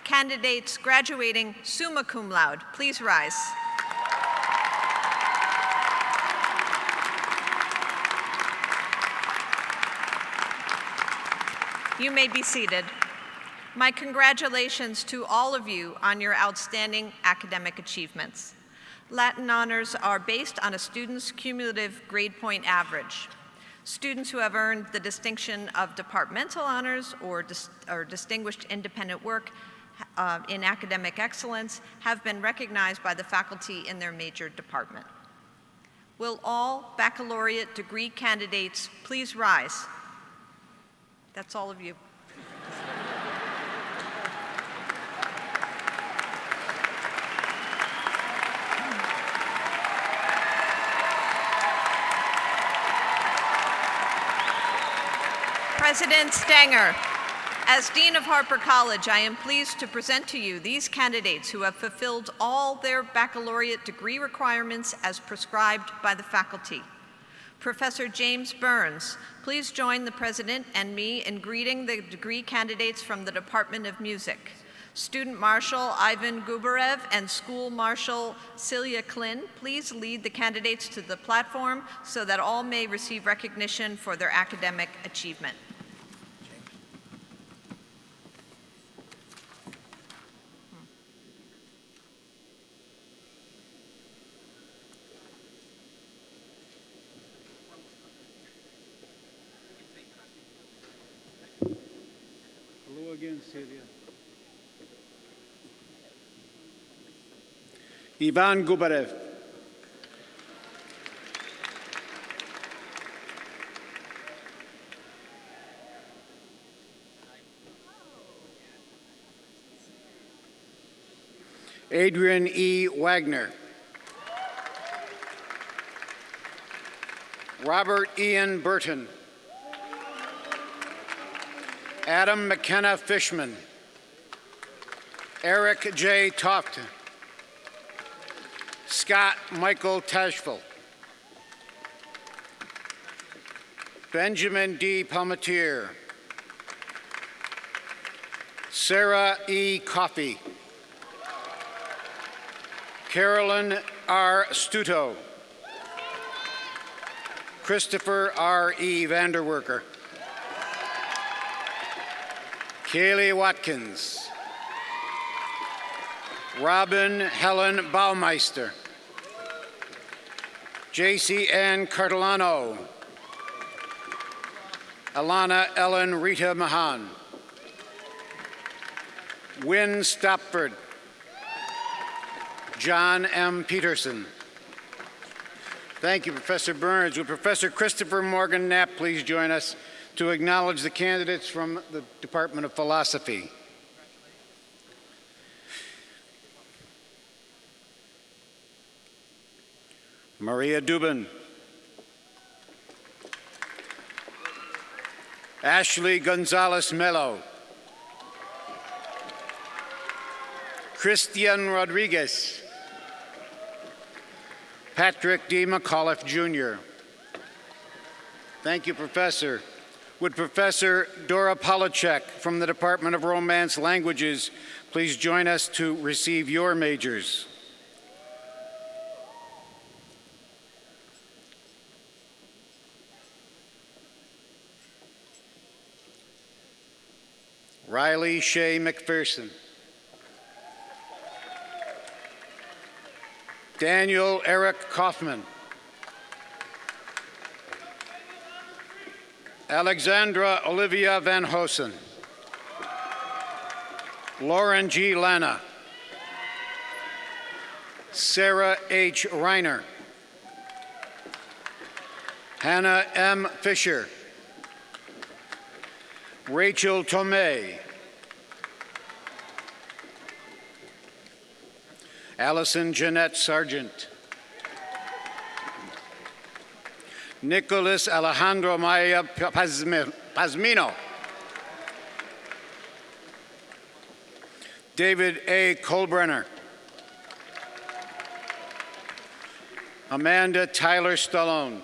Candidates graduating summa cum laude, please rise. You may be seated. My congratulations to all of you on your outstanding academic achievements. Latin honors are based on a student's cumulative grade point average. Students who have earned the distinction of departmental honors or distinguished independent work in academic excellence have been recognized by the faculty in their major department. Will all baccalaureate degree candidates please rise? That's all of you. President Stanger, as Dean of Harpur College, I am pleased to present to you these candidates who have fulfilled all their baccalaureate degree requirements as prescribed by the faculty. Professor James Burns, please join the President and me in greeting the degree candidates from the Department of Music. Student Marshal Ivan Gubarev and School Marshal Celia Klin, please lead the candidates to the platform so that all may receive recognition for their academic achievement. Hello again, Celia. Ivan Gubarev. Adrian E. Wagner. Robert Ian Burton. Adam McKenna Fishman. Eric J. Tofton. Scott Michael Tashville. Benjamin D. Palmetier. Sarah E. Coffey. Carolyn R. Stuto. Christopher R. E. Vanderwerker. Kaylee Watkins. Robin Helen Baumeister. J.C. Ann Cartolano. Alana Ellen Rita Mahan. Wynn Stopford. John M. Peterson. Thank you, Professor Burns. Would Professor Christopher Morgan Knapp please join us to acknowledge the candidates from the Department of Philosophy? Maria Dubin. Ashley Gonzalez Melo. Christian Rodriguez. Patrick D. McAuliffe, Jr. Thank you, Professor. Would Professor Dora Polachek from the Department of Romance Languages please join us to receive your majors? Riley Shea McPherson. Daniel Eric Kaufman. Alexandra Olivia Van Hosen. Lauren G. Lana. Sarah H. Reiner. Hannah M. Fisher. Rachel Tomei. Allison Jeanette Sargent. Nicholas Alejandro Maya Pazmino. David A. Kolbrenner. Amanda Tyler Stallone.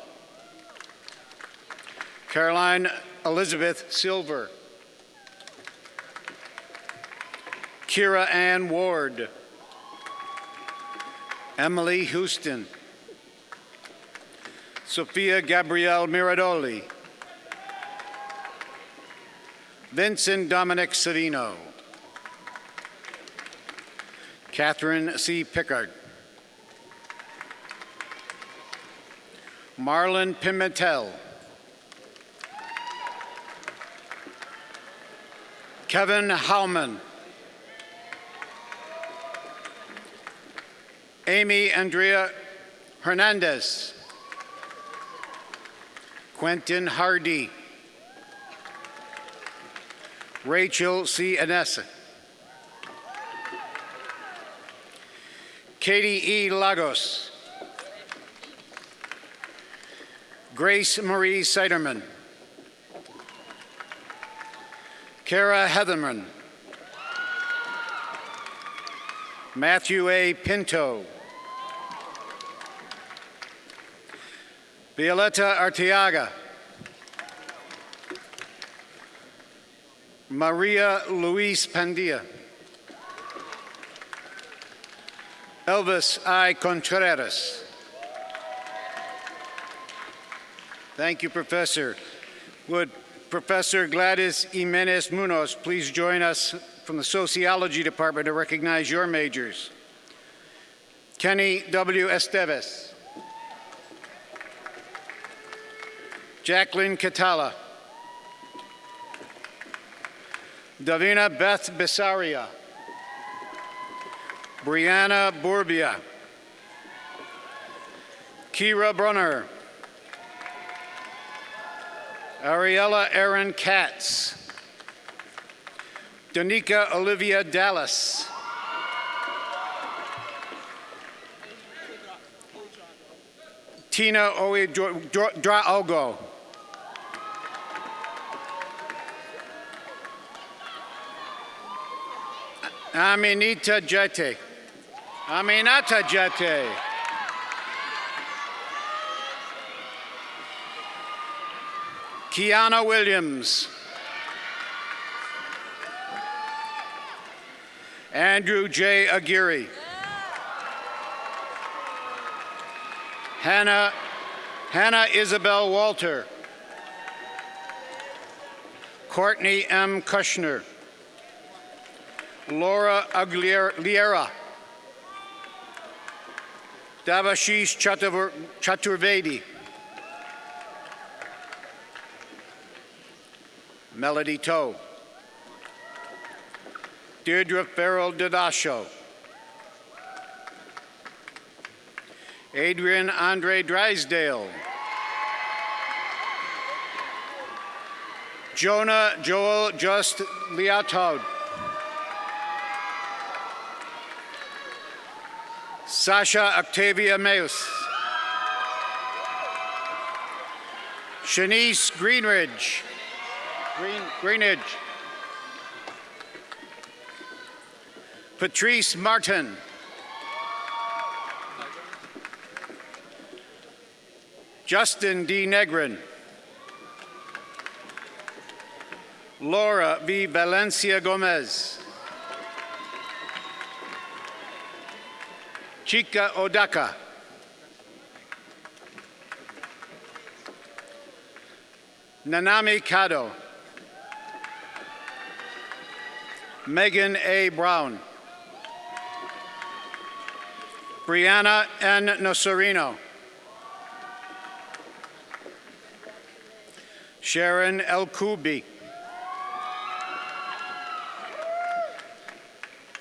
Caroline Elizabeth Silver. Kira Ann Ward. Emily Houston. Sophia Gabrielle Miradoli. Vincent Dominic Savino. Catherine C. Pickard. Marlon Pimentel. Kevin Howman. Amy Andrea Hernandez. Quentin Hardy. Rachel C. Anessa. Katie E. Lagos. Grace Marie Seiderman. Kara Heatherman. Matthew A. Pinto. Violeta Arteaga. Maria Luis Pandilla. Elvis I. Contreras. Thank you, Professor. Would Professor Gladys Jimenez Munoz please join us from the Sociology Department to recognize your majors? Kenny W. Esteves. Jacqueline Catala. Davina Beth Besaria. Brianna Burbia. Kira Brunner. Ariella Erin Katz. Danica Olivia Dallas. Tina Owe Draogo. Aminata Jete. Aminata Jete. Kiana Williams. Andrew J. Aguirre. Hannah Isabel Walter. Courtney M. Kushner. Laura Aguilera. Davashish Chaturvedi. Melody Toe. Deirdre Farrell Didasho. Adrian Andre Drysdale. Jonah Joel Just Liatoud. Sasha Octavia Meus. Shanice Greenridge. Greenidge. Patrice Martin. Justin D. Negrin. Laura V. Valencia Gomez. Chika Odaka. Nanami Kado. Megan A. Brown. Brianna N. Nocerino. Sharon El Kubi.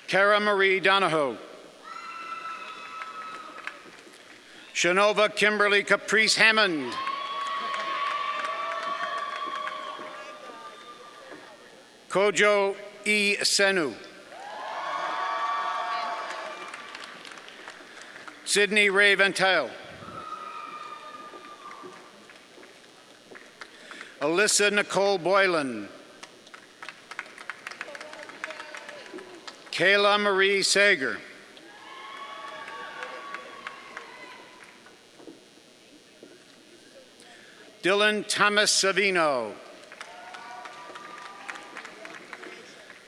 Cara Marie Donahoe. Shanova Kimberly Caprice Hammond. Kojo E. Senu. Sydney Ray Ventile. Alyssa Nicole Boylan. Kayla Marie Sager. Dylan Thomas Savino.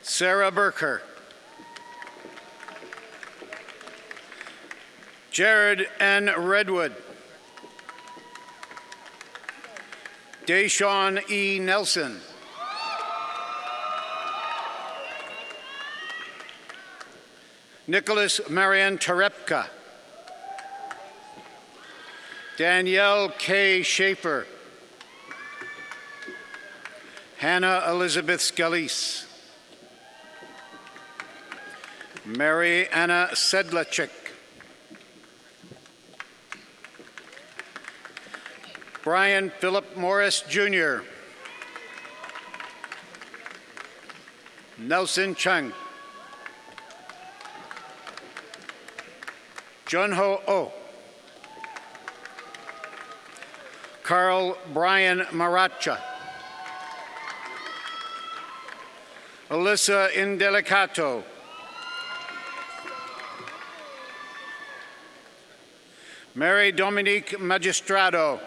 Sarah Burker. Jared N. Redwood. Deshaun E. Nelson. Nicholas Marian Terepka. Danielle K. Schaefer. Hannah Elizabeth Scalise. Mary Anna Sedlacek. Brian Philip Morris, Jr. Nelson Chung. Junho Oh. Carl Brian Maracha. Alyssa Indelicato. Mary Dominique Magistrado.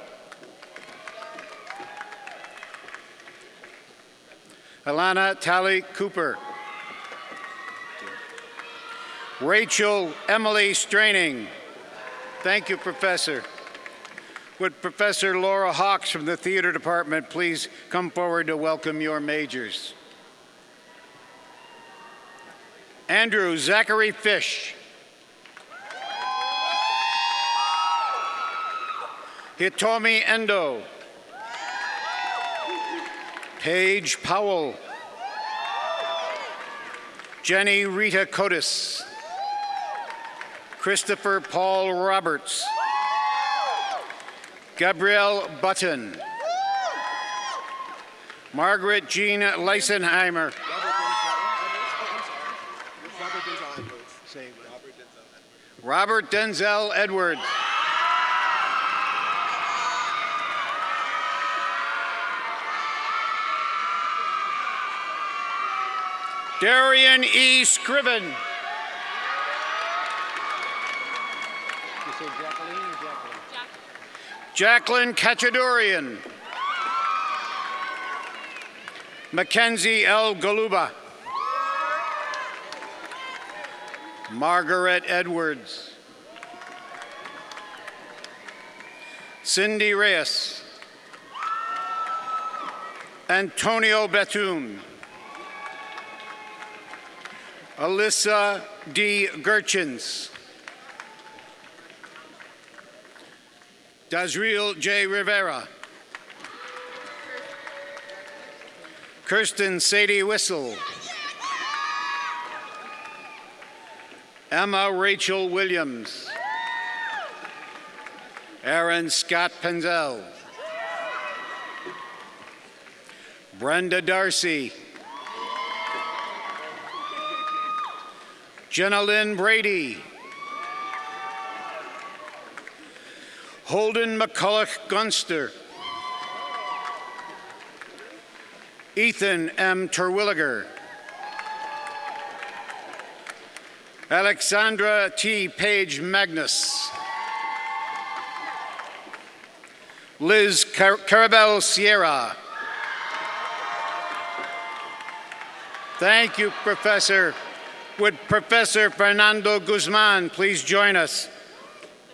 Alana Tally Cooper. Rachel Emily Straining. Thank you, Professor. Would Professor Laura Hawks from the Theater Department please come forward to welcome your majors? Andrew Zachary Fish. Hitomi Endo. Paige Powell. Jenny Rita Cotis. Christopher Paul Roberts. Gabrielle Button. Margaret Jean Leisenheimer. Robert Denzel Edwards. Darian E. Scriven. You say Jacqueline or Jacqueline? Jacqueline Kachadorian. Mackenzie L. Galuba. Margaret Edwards. Cindy Reyes. Antonio Bethune. Alyssa D. Gurchins. Dazriel J. Rivera. Kirsten Sadie Whistle. Emma Rachel Williams. Aaron Scott Penzel. Brenda Darcy. Jenna Lynn Brady. Holden McCulloch Gunster. Ethan M. Terwilliger. Alexandra T. Page Magnus. Liz Carabel Sierra. Thank you, Professor. Would Professor Fernando Guzman please join us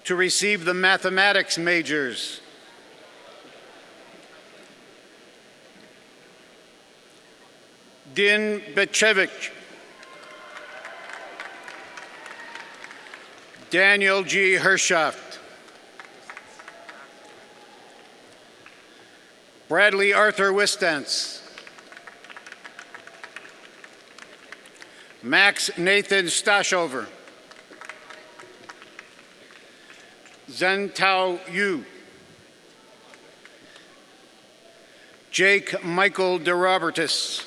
to receive the mathematics majors? Din Bechevich. Daniel G. Hershoft. Bradley Arthur Wistance. Max Nathan Stashover. Zhentao Yu. Jake Michael DeRobertis.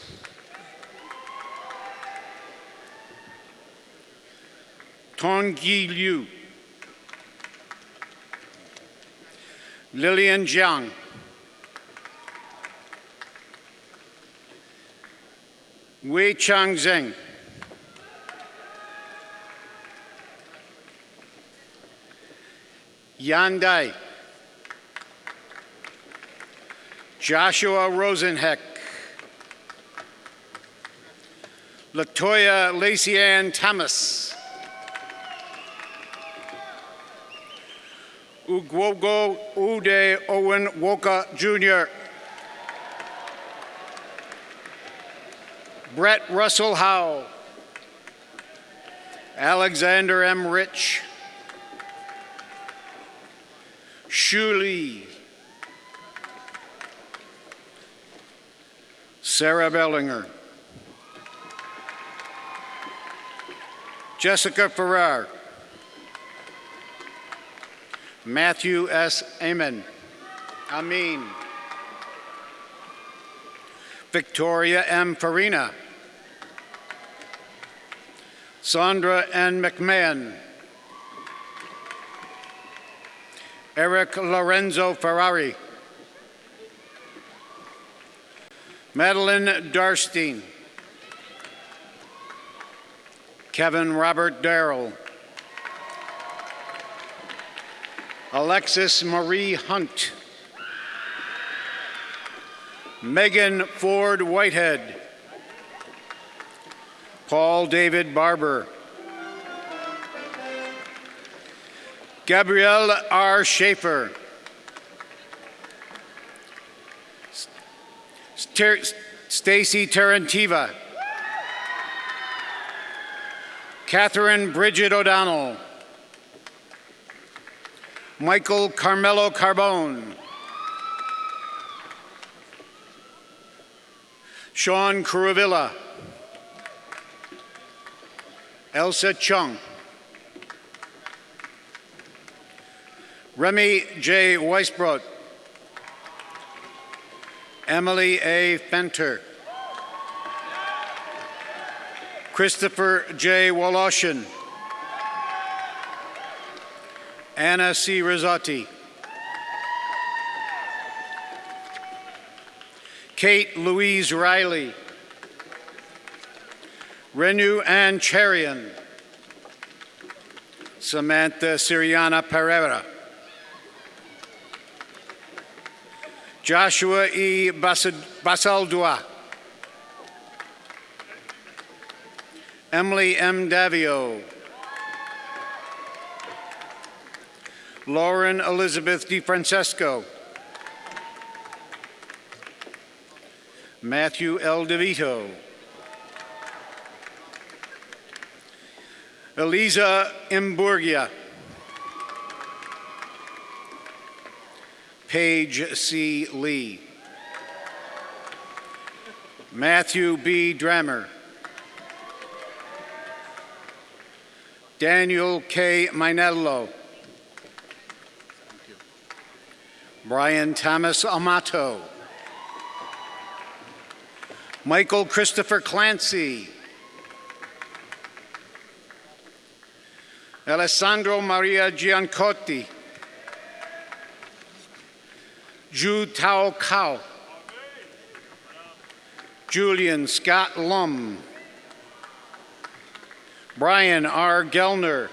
Tongyi Liu. Lillian Jiang. Wei Chang Zheng. Yan Dai. Joshua Rosenheck. Latoya Lacey Ann Thomas. Ugwogo Ude Owen Woka Jr. Brett Russell Howe. Alexander M. Rich. Shu Lee. Sarah Bellinger. Jessica Farrar. Matthew S. Amin. Victoria M. Farina. Sandra N. McMahon. Eric Lorenzo Ferrari. Madeline Darstein. Kevin Robert Darrell. Alexis Marie Hunt. Megan Ford Whitehead. Paul David Barber. Gabrielle R. Schaefer. Stacy Tarantiva. Catherine Bridget O'Donnell. Michael Carmelo Carbone. Sean Curuvilla. Elsa Chung. Remy J. Weisbrot. Emily A. Fenter. Christopher J. Woloshin. Anna C. Rizzotti. Kate Louise Riley. Renu Ann Cherian. Samantha Siriana Pereira. Joshua E. Basaldua. Emily M. Davio. Lauren Elizabeth DiFrancesco. Matthew L. DeVito. Eliza Imburgia. Paige C. Lee. Matthew B. Drammer. Daniel K. Minello. Brian Thomas Amato. Michael Christopher Clancy. Alessandro Maria Giancotti. Ju Tao Kao. Julian Scott Lum. Brian R. Gellner.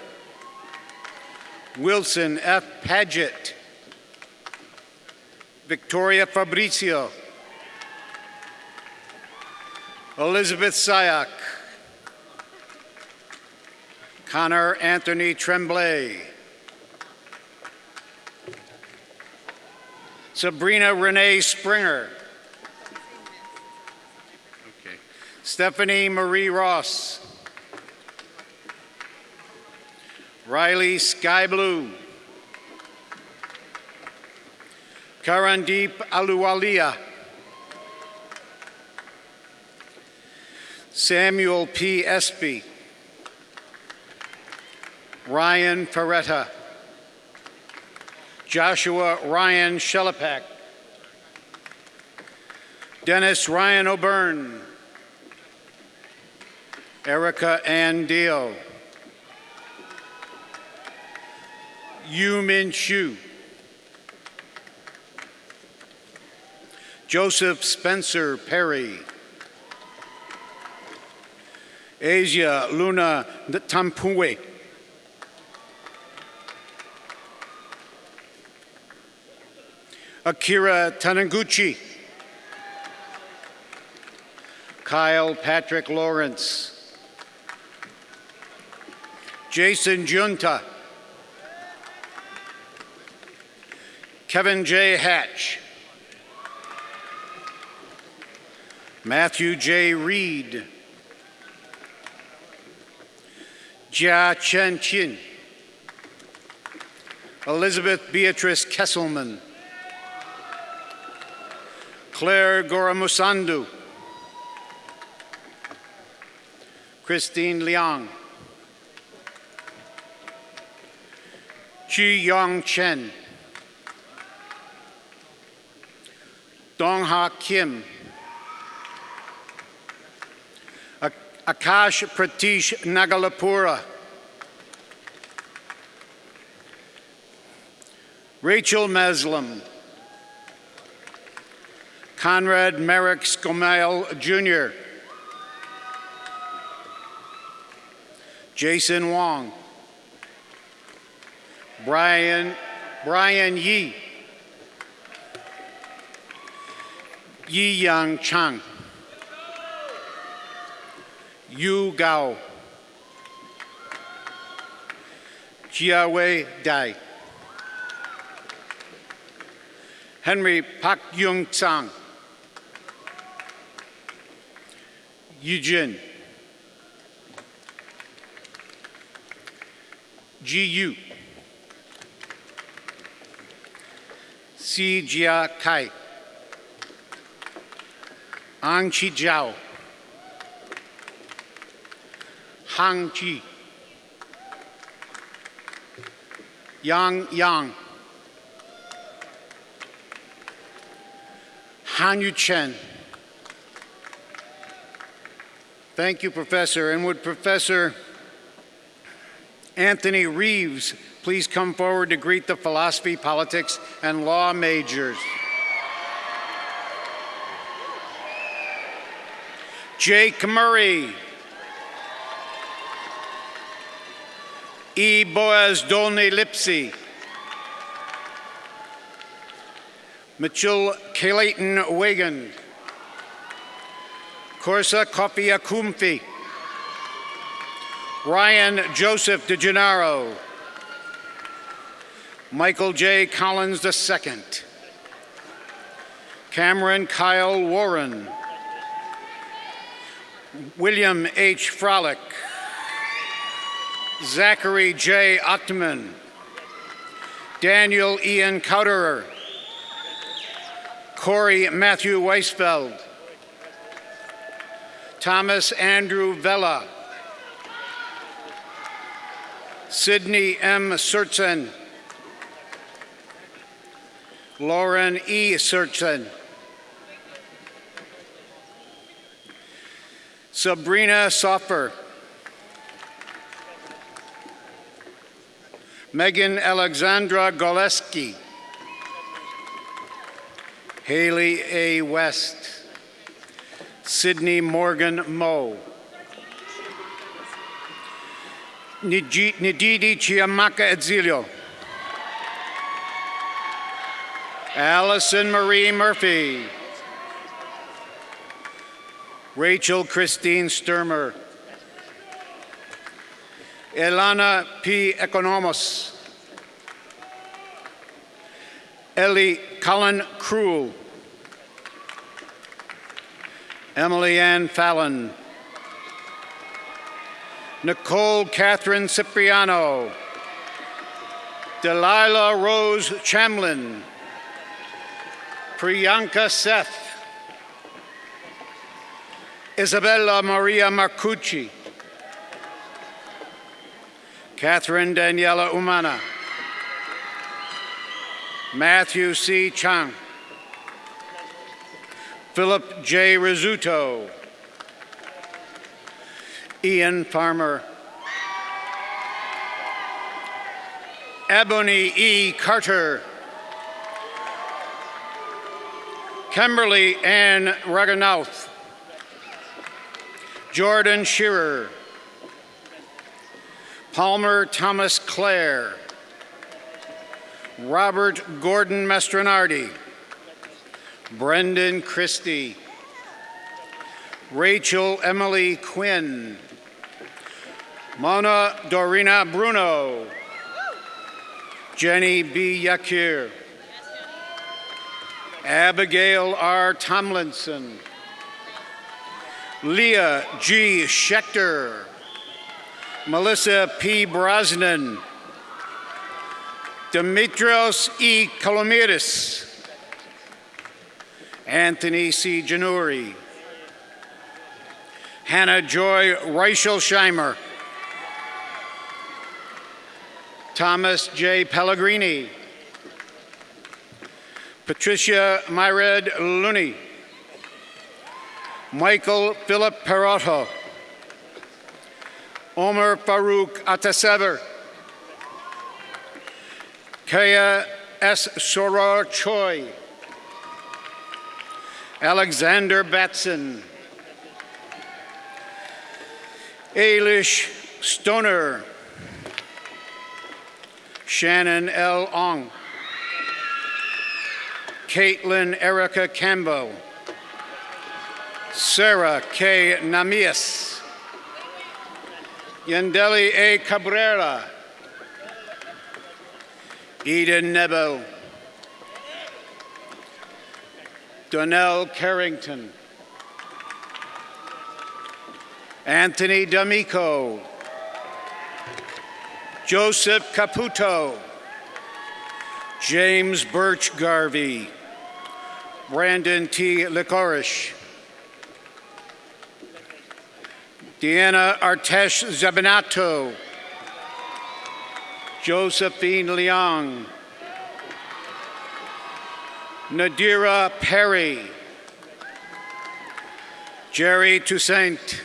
Wilson F. Paget. Victoria Fabricio. Elizabeth Sayak. Connor Anthony Tremblay. Sabrina Renee Springer. Okay. Stephanie Marie Ross. Riley Sky Blue. Karandeep Aluwalia. Samuel P. Espy. Ryan Ferretta. Joshua Ryan Shelapak. Dennis Ryan O'Byrne. Erica Ann Dio. Yu Min Shu. Joseph Spencer Perry. Asia Luna Tampue. Akira Taniguchi. Kyle Patrick Lawrence. Jason Junta. Kevin J. Hatch. Matthew J. Reed. Jia Chen Chin. Elizabeth Beatrice Kesselman. Claire Goramusandu. Christine Liang. Chi Yong Chen. Dong Ha Kim. Akash Pratish Nagalapura. Rachel Meslam. Conrad Merrick Scomail Jr. Jason Wong. Brian Yi. Yi Yang Chang. Yu Gao. Jiawe Dai. Henry Pak Yung Tsang. Yujin. Ji Yu. Si Jia Kai. Ang Chi Jiao. Hang Ji. Yang Yang. Han Yu Chen. Thank you, Professor. And would Professor Anthony Reeves please come forward to greet the philosophy, politics, and law majors? Jake Murray. E. Boaz Dolny Lipsy. Mitchell Clayton Wagan. Corsa Kofia Kumfi. Ryan Joseph DeGennaro. Michael J. Collins II. Cameron Kyle Warren. William H. Frolick. Zachary J. Ottman. Daniel Ian Cowderer. Corey Matthew Weisfeld. Thomas Andrew Vella. Sidney M. Surtson. Lauren E. Surtson. Sabrina Soffer. Megan Alexandra Goleski. Haley A. West. Sydney Morgan Moe. Nididi Chiamaka Edzilio. Allison Marie Murphy. Rachel Christine Sturmer. Elana P. Economos. Ellie Cullen Cruel. Emily Ann Fallon. Nicole Catherine Cipriano. Delilah Rose Chamlin. Priyanka Seth. Isabella Maria Marcucci. Catherine Daniela Umana. Matthew C. Chang. Philip J. Rizzuto. Ian Farmer. Ebony E. Carter. Kimberly Ann Raganouth. Jordan Shearer. Palmer Thomas Clare. Robert Gordon Mastronardi. Brendan Christie. Rachel Emily Quinn. Mona Dorina Bruno. Jenny B. Yakir. Abigail R. Tomlinson. Leah G. Schechter. Melissa P. Brosnan. Dimitrios E. Kolomiris. Anthony C. Januri. Hannah Joy Reichelsheimer. Thomas J. Pellegrini. Patricia Myred Looney. Michael Philip Perotto. Omer Farouk Atasever. Kaya S. Soror Choi. Alexander Batson. Ailish Stoner. Shannon L. Ong. Caitlin Erica Campbell. Sarah K. Namias. Yandeli A. Cabrera. Eden Nebo, Donnell Carrington, Anthony D'Amico, Joseph Caputo, James Birch Garvey, Brandon T. Licorice, Deanna Artesh Zabinato, Josephine Leong, Nadira Perry, Jerry Toussaint,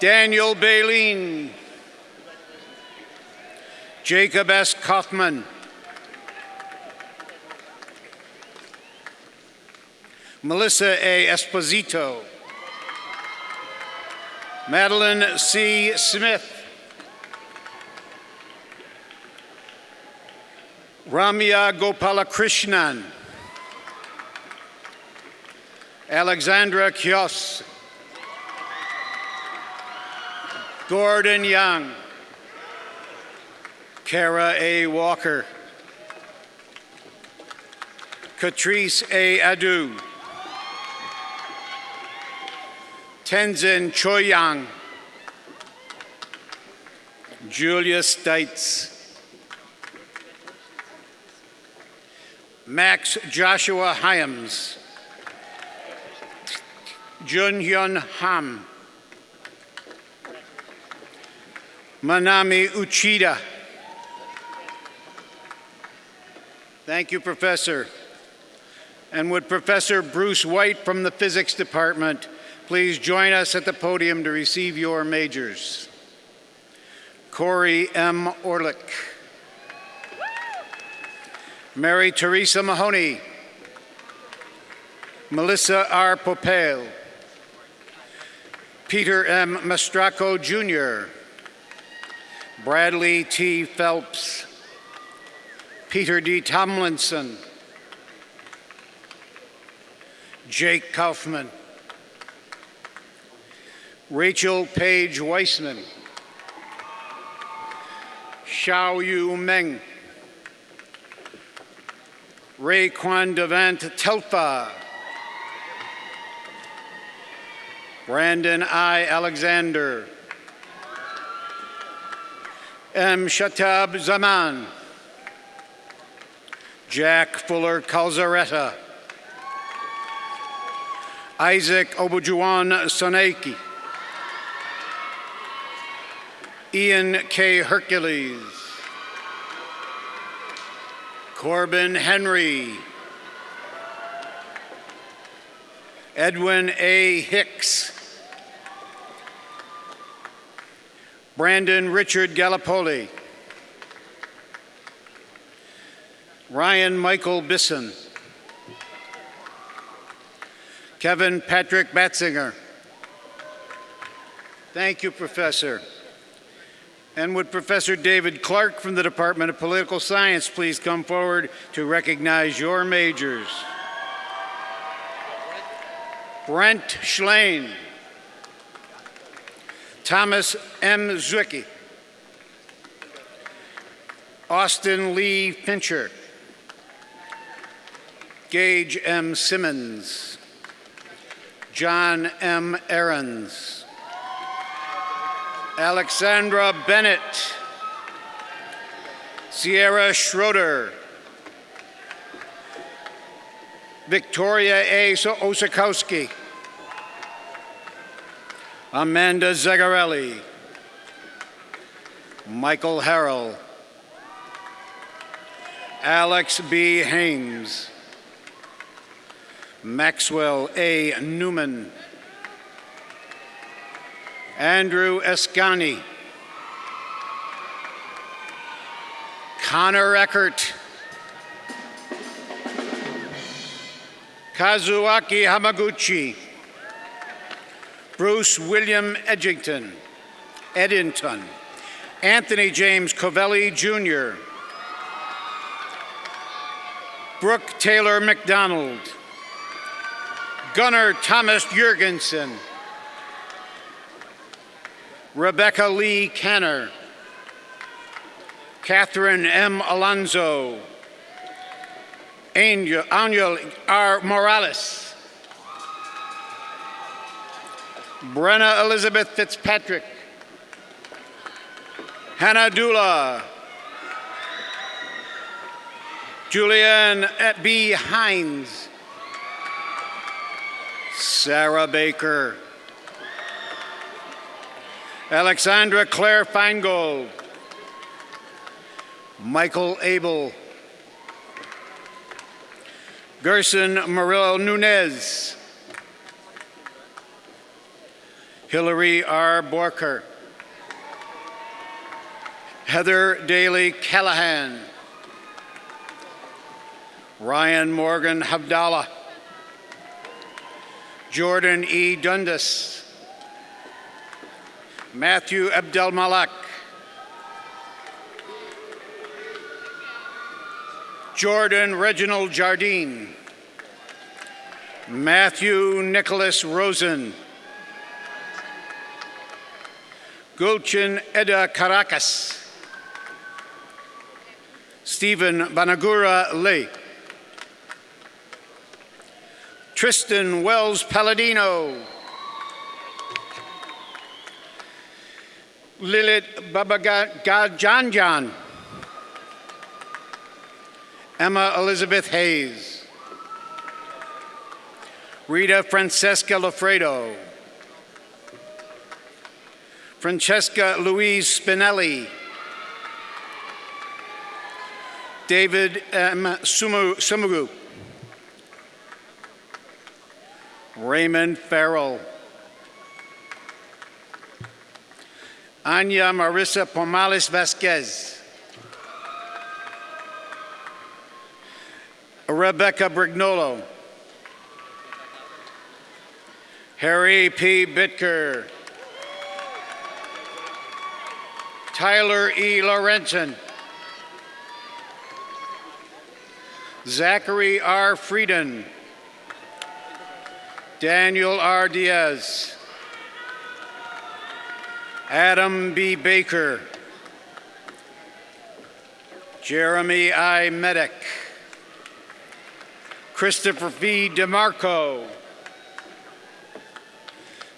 Daniel Baleen, Jacob S. Kaufman, Melissa A. Esposito, Madeline C. Smith, Ramya Gopalakrishnan, Alexandra Kios, Gordon Young, Kara A. Walker, Catrice A. Adu, Tenzin Choyang, Julia Stites, Max Joshua Hyams, Jun Hyun Ham, Manami Uchida. Thank you, Professor. And would Professor Bruce White from the Physics Department please join us at the podium to receive your majors. Corey M. Orlick, Mary Teresa Mahoney, Melissa R. Popale, Peter M. Mastraco Jr., Bradley T. Phelps, Peter D. Tomlinson, Jake Kaufman, Rachel Paige Weissman, Xiao Yu Meng, Ray Kwan Devant Telfa, Brandon I. Alexander, M. Shatab Zaman, Jack Fuller Calzaretta, Isaac Obujuan Soneki, Ian K. Hercules, Corbin Henry, Edwin A. Hicks, Brandon Richard Gallipoli, Ryan Michael Bisson, Kevin Patrick Batzinger. Thank you, Professor. And would Professor David Clark from the Department of Political Science please come forward to recognize your majors. Brent Schlein, Thomas M. Zwicky, Austin Lee Fincher, Gage M. Simmons, John M. Ahrens, Alexandra Bennett, Sierra Schroeder, Victoria A. Osakowski, Amanda Zagarelli, Michael Harrell, Alex B. Hames, Maxwell A. Newman, Andrew Escani, Connor Eckert, Kazuaki Hamaguchi, Bruce William Eddington, Anthony James Covelli Jr., Brooke Taylor McDonald, Gunnar Thomas Jurgensen, Rebecca Lee Canner, Catherine M. Alonzo, Angel R. Morales, Brenna Elizabeth Fitzpatrick, Hannah Dula, Julianne B. Hines, Sarah Baker, Alexandra Claire Feingold, Michael Abel, Gerson Murillo Nunez, Hillary R. Borker, Heather Daly Callahan, Ryan Morgan Havdallah, Jordan E. Dundas, Matthew Abdelmalak, Jordan Reginald Jardine, Matthew Nicholas Rosen, Gulchin Eda Caracas, Stephen Banagura Lee, Tristan Wells Palladino, Lilith Babagadjanjan, Emma Elizabeth Hayes, Rita Francesca Lafredo, Francesca Louise Spinelli, David M. Sumugu, Raymond Farrell, Anya Marissa Pomales Vasquez, Rebecca Brignolo, Harry P. Bitker, Tyler E. Lorenzen, Zachary R. Frieden, Daniel R. Diaz, Adam B. Baker, Jeremy I. Medic, Christopher V. DeMarco,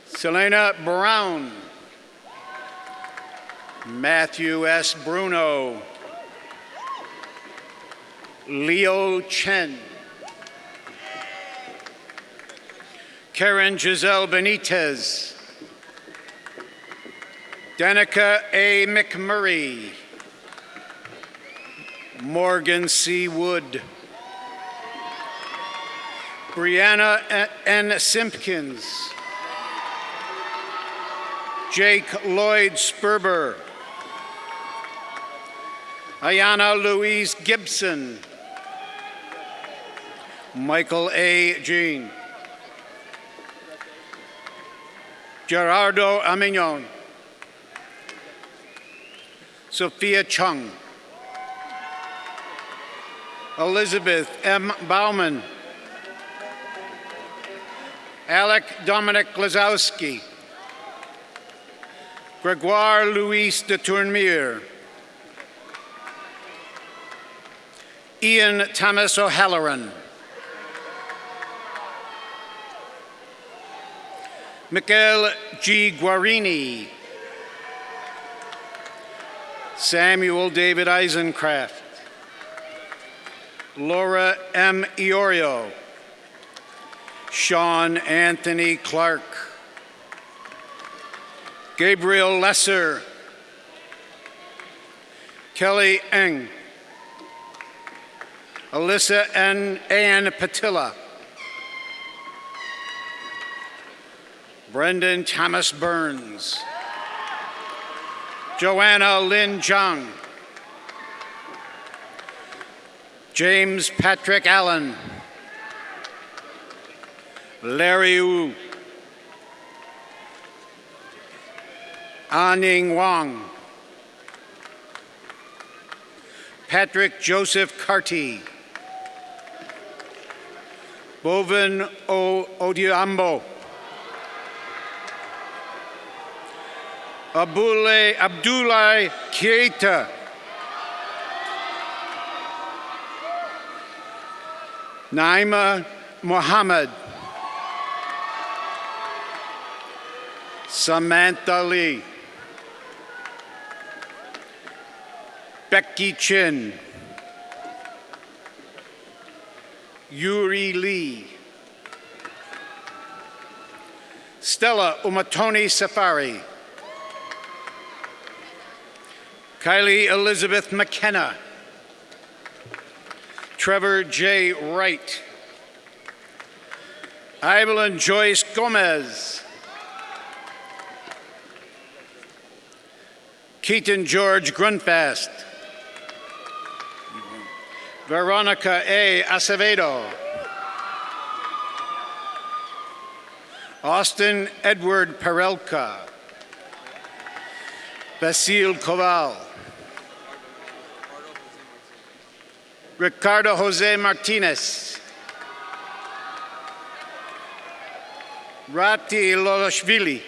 Selena Brown, Matthew S. Bruno, Leo Chen, Karen Giselle Benitez, Danica A. McMurray, Morgan C. Wood, Brianna N. Simpkins, Jake Lloyd Sperber, Ayana Louise Gibson, Michael A. Jean, Gerardo Amignon, Sophia Chung, Elizabeth M. Bauman, Alec Dominic Glazowski, Gregoire Louis de Tourmere, Ian Thomas O'Halloran, Mikael G. Guarini, Samuel David Eisencraft, Laura M. Iorio, Sean Anthony Clark, Gabriel Lesser, Kelly Eng, Alyssa N. Ann Patilla, Brendan Thomas Burns, Joanna Lynn Jung, James Patrick Allen, Larry Wu, Aning Wang, Patrick Joseph Carty, Bovin O. Odiambo, Abdullah Keita. Naima Muhammad. Samantha Lee. Becky Chin. Yuri Lee. Stella Umatoni Safari. Kylie Elizabeth McKenna. Trevor J. Wright. Evelyn Joyce Gomez. Keaton George Grunfast. Veronica A. Acevedo. Austin Edward Perelka. Basil Koval. Ricardo Jose Martinez. Rati Lolashvili.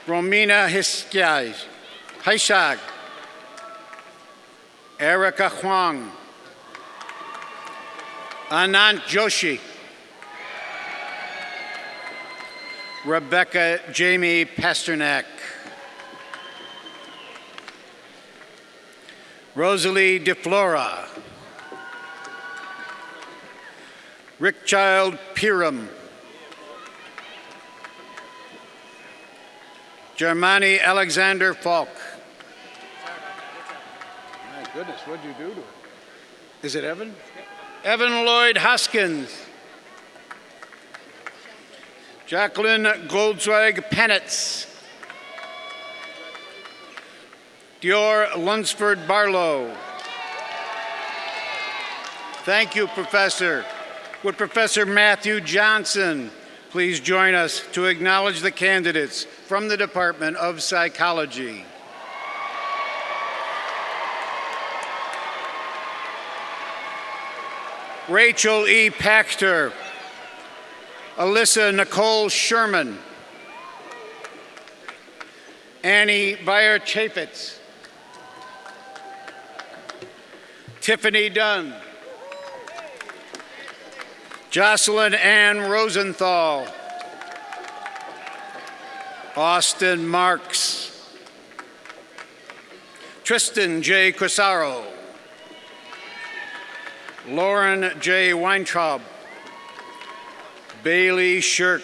Romina Haishag. Erica Huang. Anant Joshi. Rebecca Jamie Pasternak. Rosalie DeFlora. Rickchild Piram. Germani Alexander Falk. My goodness, what'd you do to it? Is it Evan? Evan Lloyd Hoskins. Jacqueline Goldzweig Penitz. Dior Lunsford Barlow. Thank you, Professor. Would Professor Matthew Johnson please join us to acknowledge the candidates from the Department of Psychology? Rachel E. Pachter. Alyssa Nicole Sherman. Annie Beyer Chaffetz. Tiffany Dunn. Jocelyn Ann Rosenthal. Austin Marks. Tristan J. Crisaro. Lauren J. Weintraub. Bailey Shirk.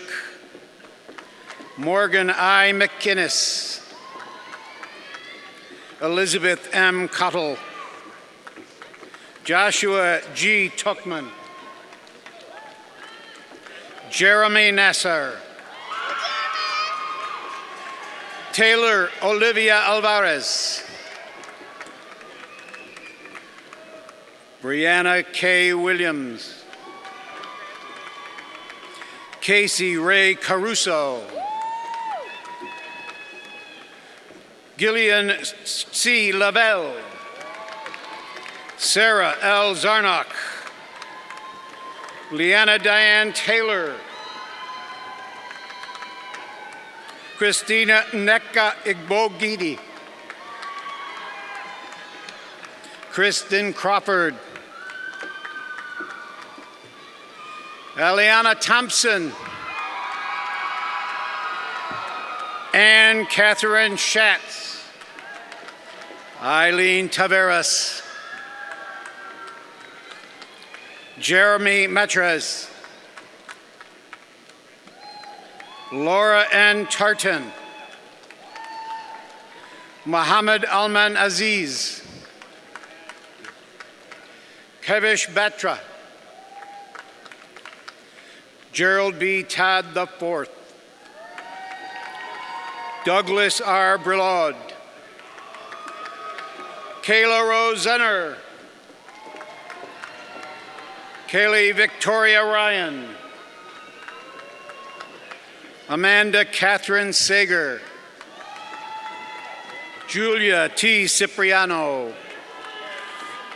Morgan I. McInnes. Elizabeth M. Cottle. Joshua G. Tuckman. Jeremy Nasser. Taylor Olivia Alvarez. Brianna K. Williams. Casey Ray Caruso. Gillian C. Lavelle. Sarah L. Zarnock. Leanna Diane Taylor. Christina Nneka Igbogidi. Kristen Crawford. Eliana Thompson. Ann Catherine Schatz. Eileen Taveras. Jeremy Metres. Laura N. Tartan. Mohammed Alman Aziz. Kevish Batra. Gerald B. Todd IV. Douglas R. Brillard. Kayla Rose Zenner. Kaylee Victoria Ryan. Amanda Catherine Sager. Julia T. Cipriano.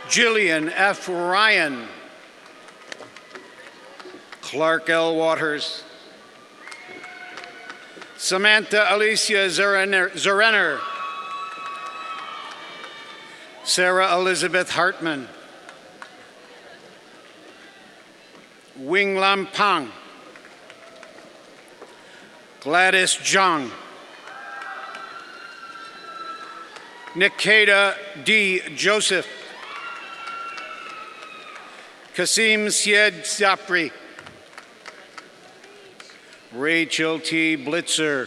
Jillian F. Ryan. Clark L. Waters. Samantha Alicia Zerenner. Sarah Elizabeth Hartman. Wing Lam Pang. Gladys Zhang. Nikeda D. Joseph. Kasim Syed Zapri. Rachel T. Blitzer.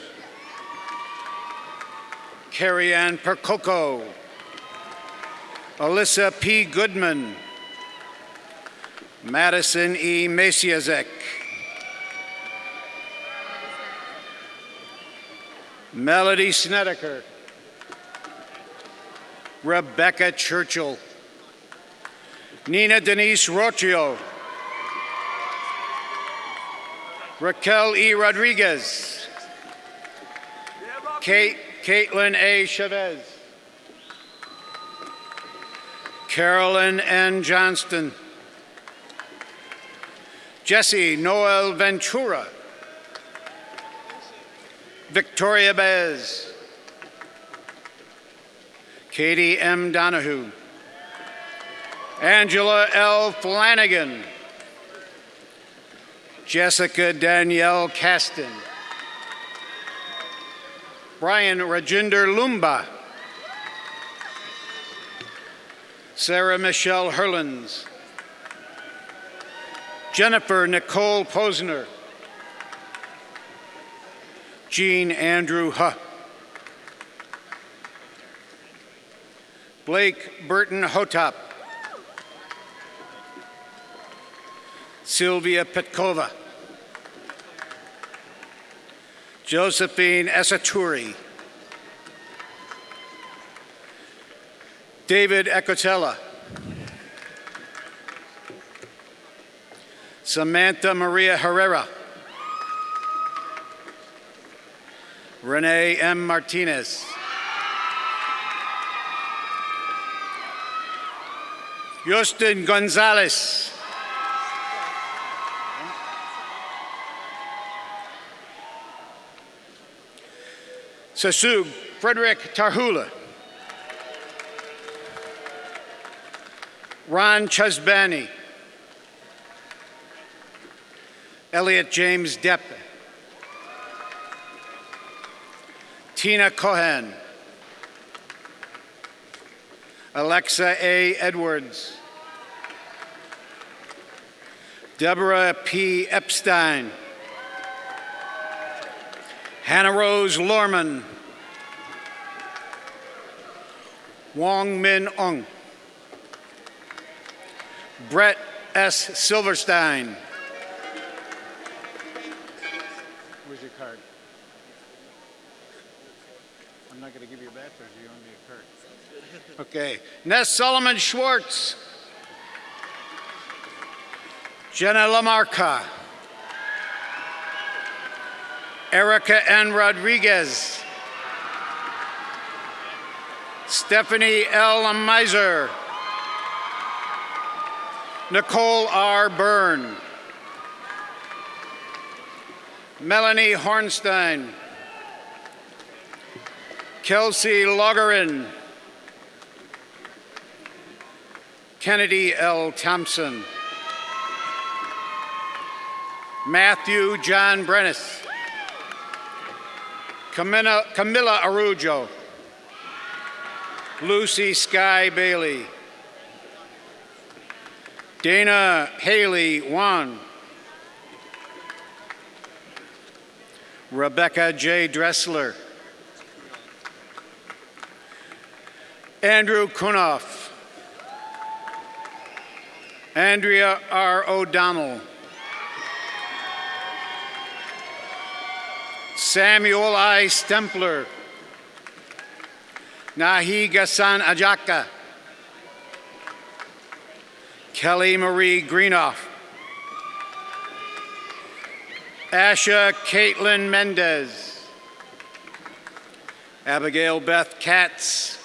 Carrie Ann Percoco. Alyssa P. Goodman. Madison E. Masiazek. Melody Snedeker. Rebecca Churchill. Nina Denise Rocio. Raquel E. Rodriguez. Caitlin A. Chavez. Carolyn N. Johnston. Jesse Noel Ventura. Victoria Bez. Katie M. Donahue. Angela L. Flanagan. Jessica Danielle Caston. Brian Rajinder Lumba. Sarah Michelle Herlins. Jennifer Nicole Posner. Jean Andrew Huh. Blake Burton Hotop. Sylvia Petkova. Josephine Esaturi. David Ecotella. Samantha Maria Herrera. Renee M. Martinez. Justin Gonzalez. Sasug Frederick Tarhula. Ron Chesbani. Elliot James Depp. Tina Cohen. Alexa A. Edwards. Deborah P. Epstein. Hannah Rose Lorman. Wong Min Ong. Brett S. Silverstein. Where's your card? I'm not going to give you a bachelor's, you owe me a card. Okay. Ness Solomon Schwartz. Jenna Lamarca. Erica N. Rodriguez. Stephanie L. Miser. Nicole R. Byrne. Melanie Hornstein. Kelsey Logarin. Kennedy L. Thompson. Matthew John Brennis. Camilla Arujo. Lucy Sky Bailey. Dana Haley Wan. Rebecca J. Dressler. Andrew Kunoff. Andrea R. O'Donnell. Samuel I. Stempler. Nahi Gassan Ajaka. Kelly Marie Greenoff. Asha Caitlin Mendez. Abigail Beth Katz.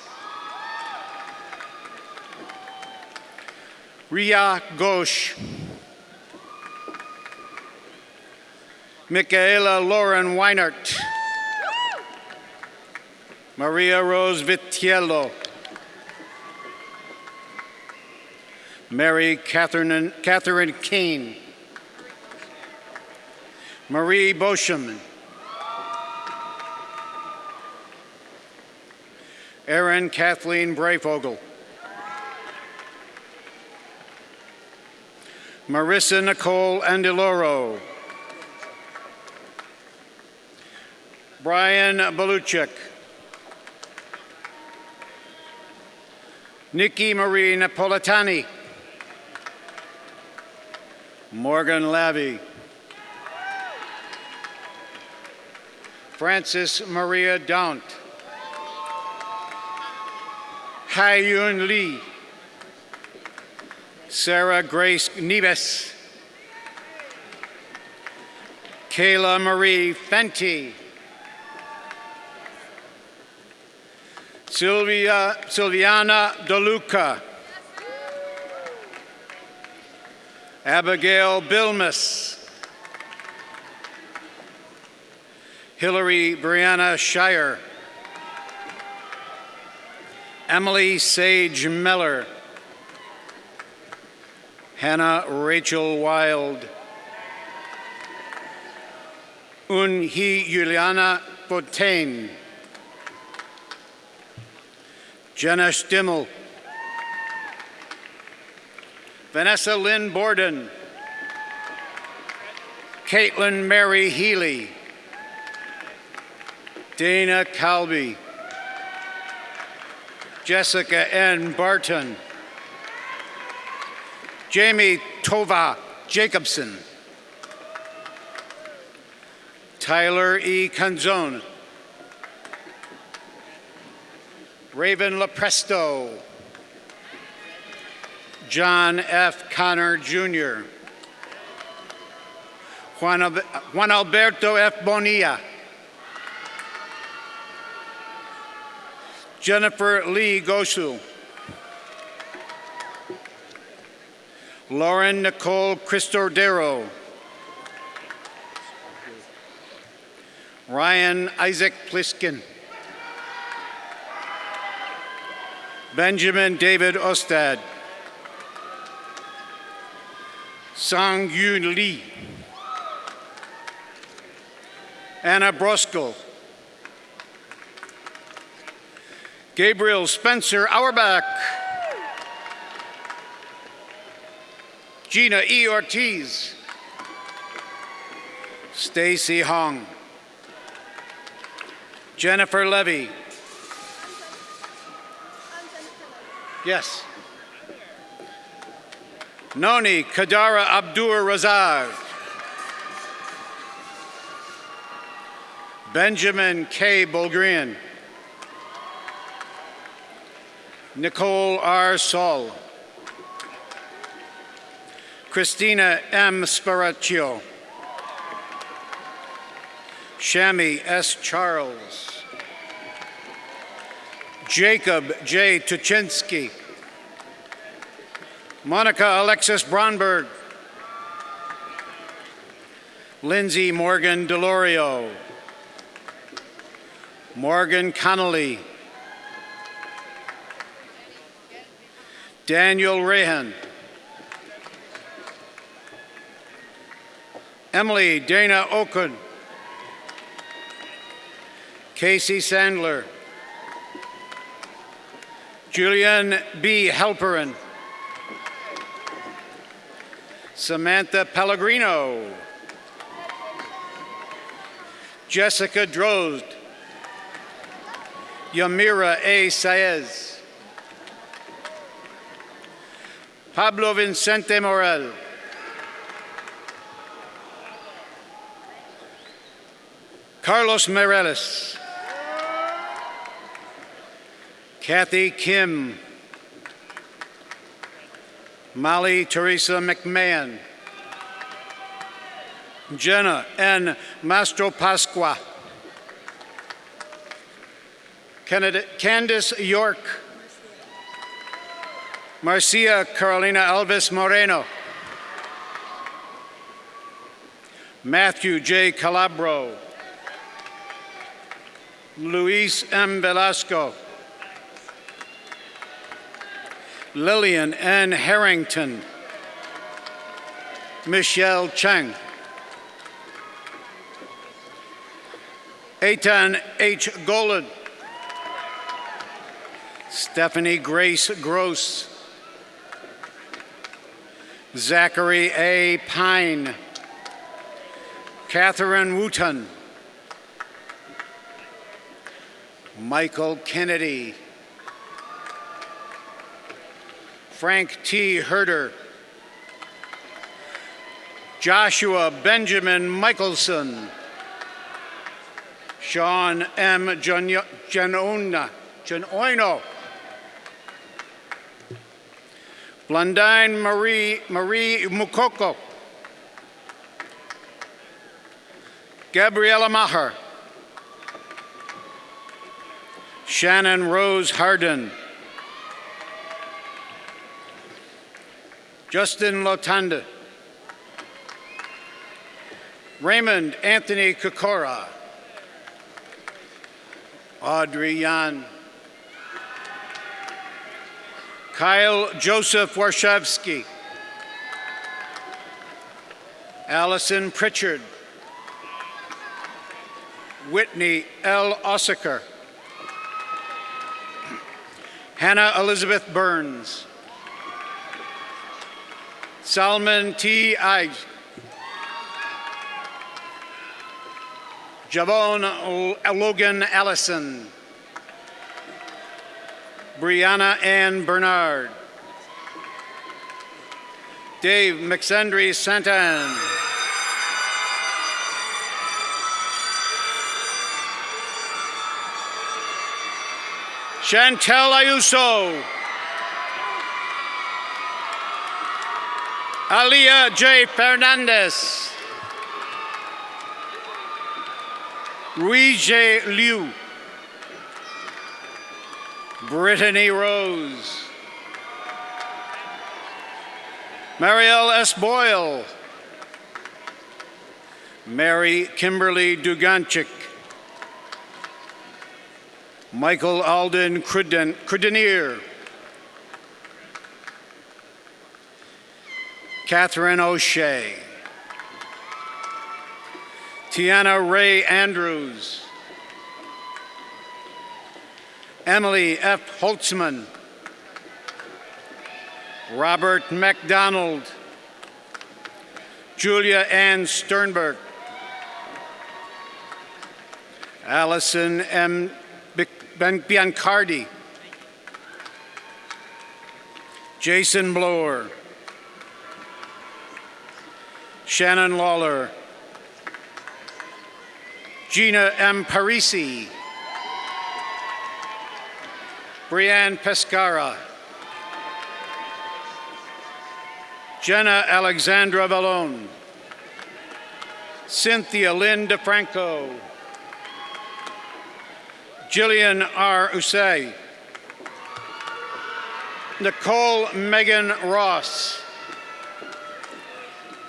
Ria Ghosh. Michaela Lauren Weinert. Maria Rose Vitiello. Mary Catherine Kane. Marie Boschem. Erin Kathleen Brayfogle. Marissa Nicole Andiloro. Brian Baluchik. Nikki Marie Napolitani. Morgan Lavey. Francis Maria Daunt. Hai-Yun Lee. Sarah Grace Nieves. Kayla Marie Fenty. Silviana DeLuca. Abigail Bilmus. Hillary Brianna Shire. Emily Sage Miller. Hannah Rachel Wild. Unhi Juliana Fontaine. Jenna Stimmel. Vanessa Lynn Borden. Caitlin Mary Healy. Dana Calby. Jessica N. Barton. Jamie Tova Jacobson. Tyler E. Canzone. Raven Lepresto. John F. Connor Jr. Juan Alberto F. Bonilla. Jennifer Lee Gosu. Lauren Nicole Cristordero. Ryan Isaac Pliskin. Benjamin David Ostad. Sang Yoon Lee. Anna Broskell. Gabriel Spencer Auerbach. Gina E. Ortiz. Stacy Hong. Jennifer Levy. Yes. Noni Kadara Abdur Razak. Benjamin K. Bulgarian. Nicole R. Saul. Christina M. Sparaccio. Shami S. Charles. Jacob J. Tuchinski. Monica Alexis Bronberg. Lindsay Morgan Delorio. Morgan Connolly. Daniel Rahan. Emily Dana Okun. Casey Sandler. Julian B. Halperin. Samantha Pellegrino. Jessica Drozd. Yamira A. Saez. Pablo Vicente Morel. Carlos Mireles. Kathy Kim. Molly Teresa McMahon. Jenna N. Mastro Pasqua. Candace York. Marcia Carolina Alves Moreno. Matthew J. Calabro. Luis M. Velasco. Lillian N. Harrington. Michelle Cheng. Eitan H. Golan. Stephanie Grace Gross. Zachary A. Pine. Catherine Wooten. Michael Kennedy. Frank T. Herder. Joshua Benjamin Michelson. Sean M. Genoino. Blondine Marie Mukoko. Gabriella Maher. Shannon Rose Harden. Justin Lotanda. Raymond Anthony Kokora. Audrey Yan. Kyle Joseph Warshawski. Allison Pritchard. Whitney L. Ossaker. Hannah Elizabeth Burns. Salman T. Ige. Javon Logan Allison. Brianna Ann Bernard. Dave McSendry Santan. Chantel Ayuso. Aliyah J. Fernandez. Rui J. Liu. Brittany Rose. Marielle S. Boyle. Mary Kimberly Duganchik. Michael Alden Crudenier. Catherine O'Shea. Tiana Ray Andrews. Emily F. Holtzman. Robert McDonald. Julia Ann Sternberg. Allison M. Biancardi. Jason Blower. Shannon Lawler. Gina M. Parisi. Brianne Pescara. Jenna Alexandra Vallone. Cynthia Lynn DeFranco. Jillian R. Usay. Nicole Megan Ross.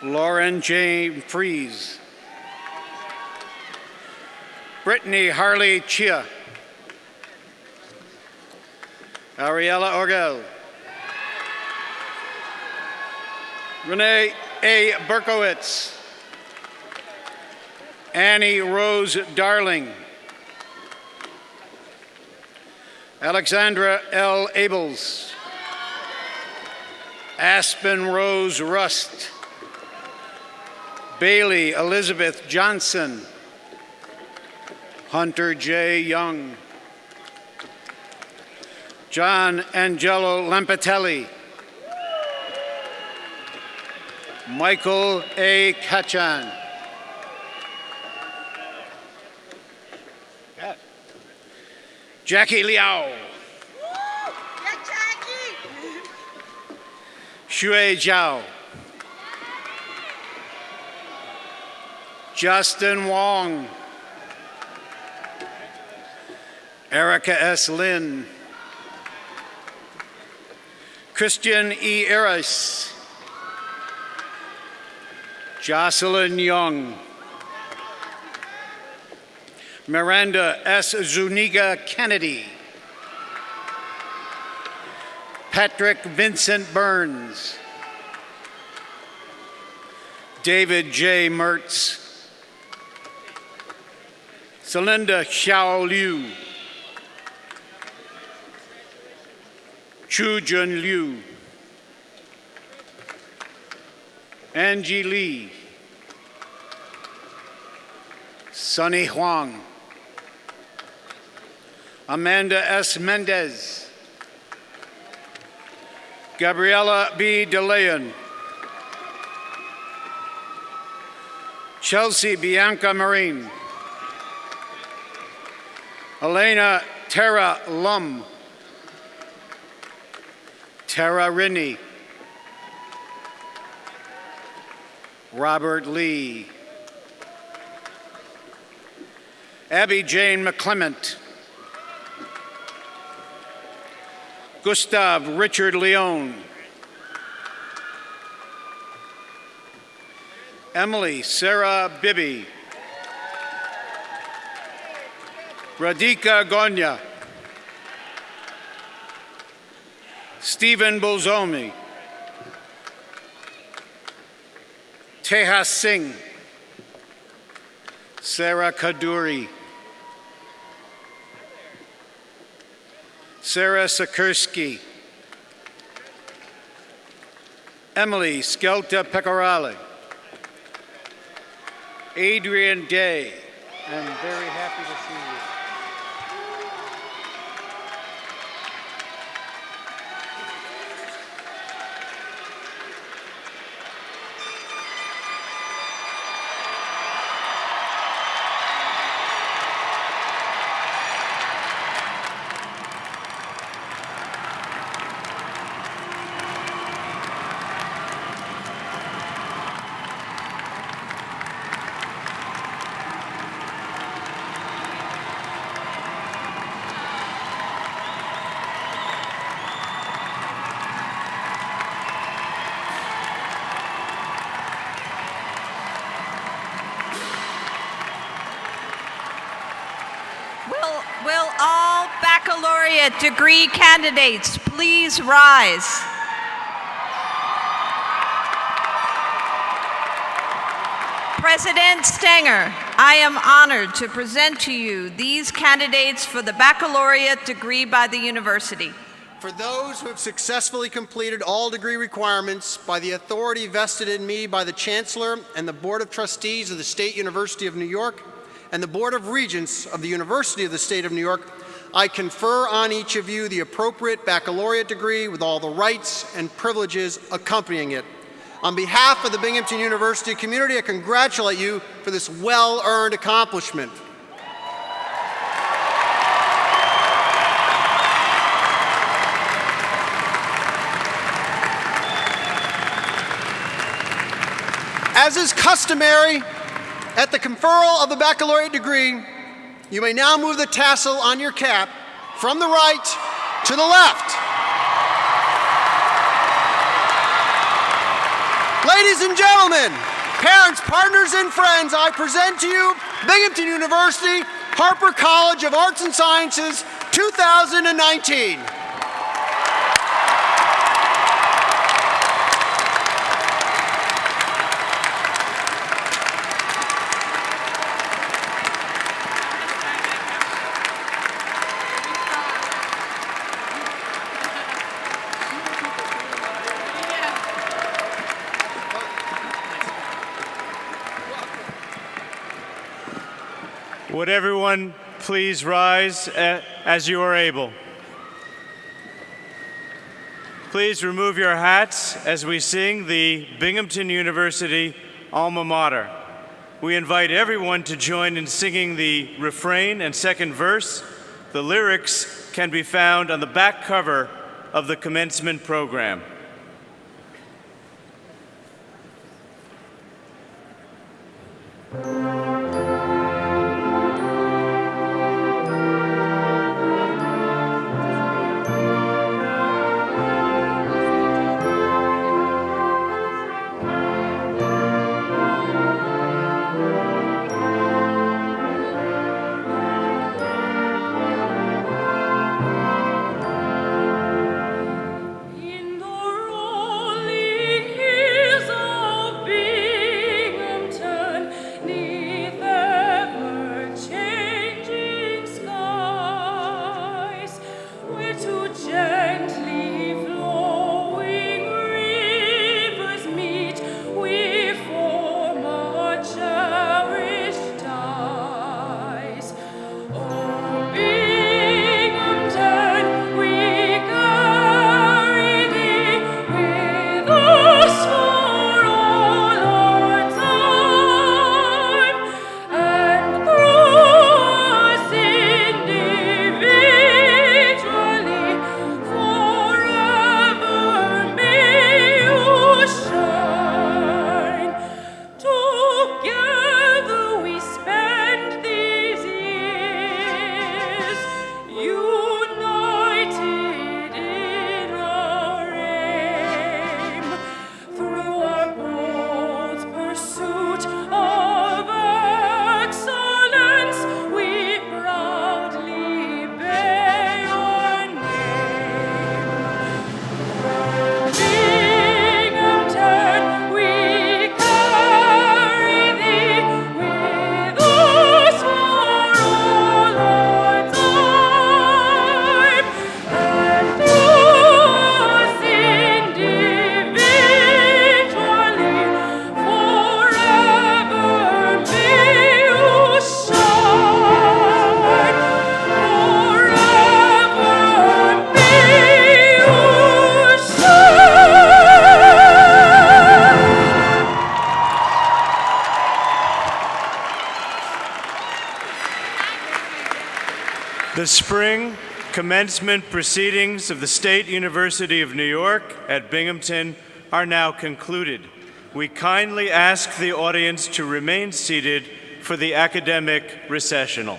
Lauren Jane Fries. Brittany Harley Chia. Ariella Orgel. Renee A. Berkowitz. Annie Rose Darling. Alexandra L. Abels. Aspen Rose Rust. Bailey Elizabeth Johnson. Hunter J. Young. John Angelo Lampatelli. Michael A. Kachan. Jackie Liao. Xue Zhao. Justin Wong. Erica S. Lin. Christian E. Eris. Jocelyn Young. Miranda S. Zuniga Kennedy. Patrick Vincent Burns. David J. Mertz. Celinda Xiao Liu. Chu Jun Liu. Angie Lee. Sunny Huang. Amanda S. Mendez. Gabriela B. DeLeon. Chelsea Bianca Marine. Elena Tara Lum. Tara Rinnie. Robert Lee. Abby Jane McClement. Gustav Richard Leone. Emily Sarah Bibby. Radhika Gonya. Stephen Bolzomi. Tejas Singh. Sarah Kaduri. Sarah Sikursky. Emily Skelta Pecorale. Adrian Day. I'm very happy to see you. Will all baccalaureate degree candidates please rise? President Stenger, I am honored to present to you these candidates for the baccalaureate degree by the university. For those who have successfully completed all degree requirements by the authority vested in me by the Chancellor and the Board of Trustees of the State University of New York and the Board of Regents of the University of the State of New York, I confer on each of you the appropriate baccalaureate degree with all the rights and privileges accompanying it. On behalf of the Binghamton University community, I congratulate you for this well-earned accomplishment. As is customary, at the conferral of the baccalaureate degree, you may now move the tassel on your cap from the right to the left. Ladies and gentlemen, parents, partners, and friends, I present to you Binghamton University, Harpur College of Arts and Sciences, 2019. Would everyone please rise as you are able? Please remove your hats as we sing the Binghamton University Alma Mater. We invite everyone to join in singing the refrain and second verse. The lyrics can be found on the back cover of the commencement program. two gently flowing rivers meet, we form a cherished ties. Oh, Binghamton, we carry thee with us for all our time, and through us individually, forever may you shine. Together we spend these years, united in our aim. Through our bold pursuit of excellence, we proudly bear your name. Binghamton, we carry thee with us for all our time, and through us individually, forever may you shine. Forever may you The spring commencement proceedings of the State University of New York at Binghamton are now concluded. We kindly ask the audience to remain seated for the academic recessional.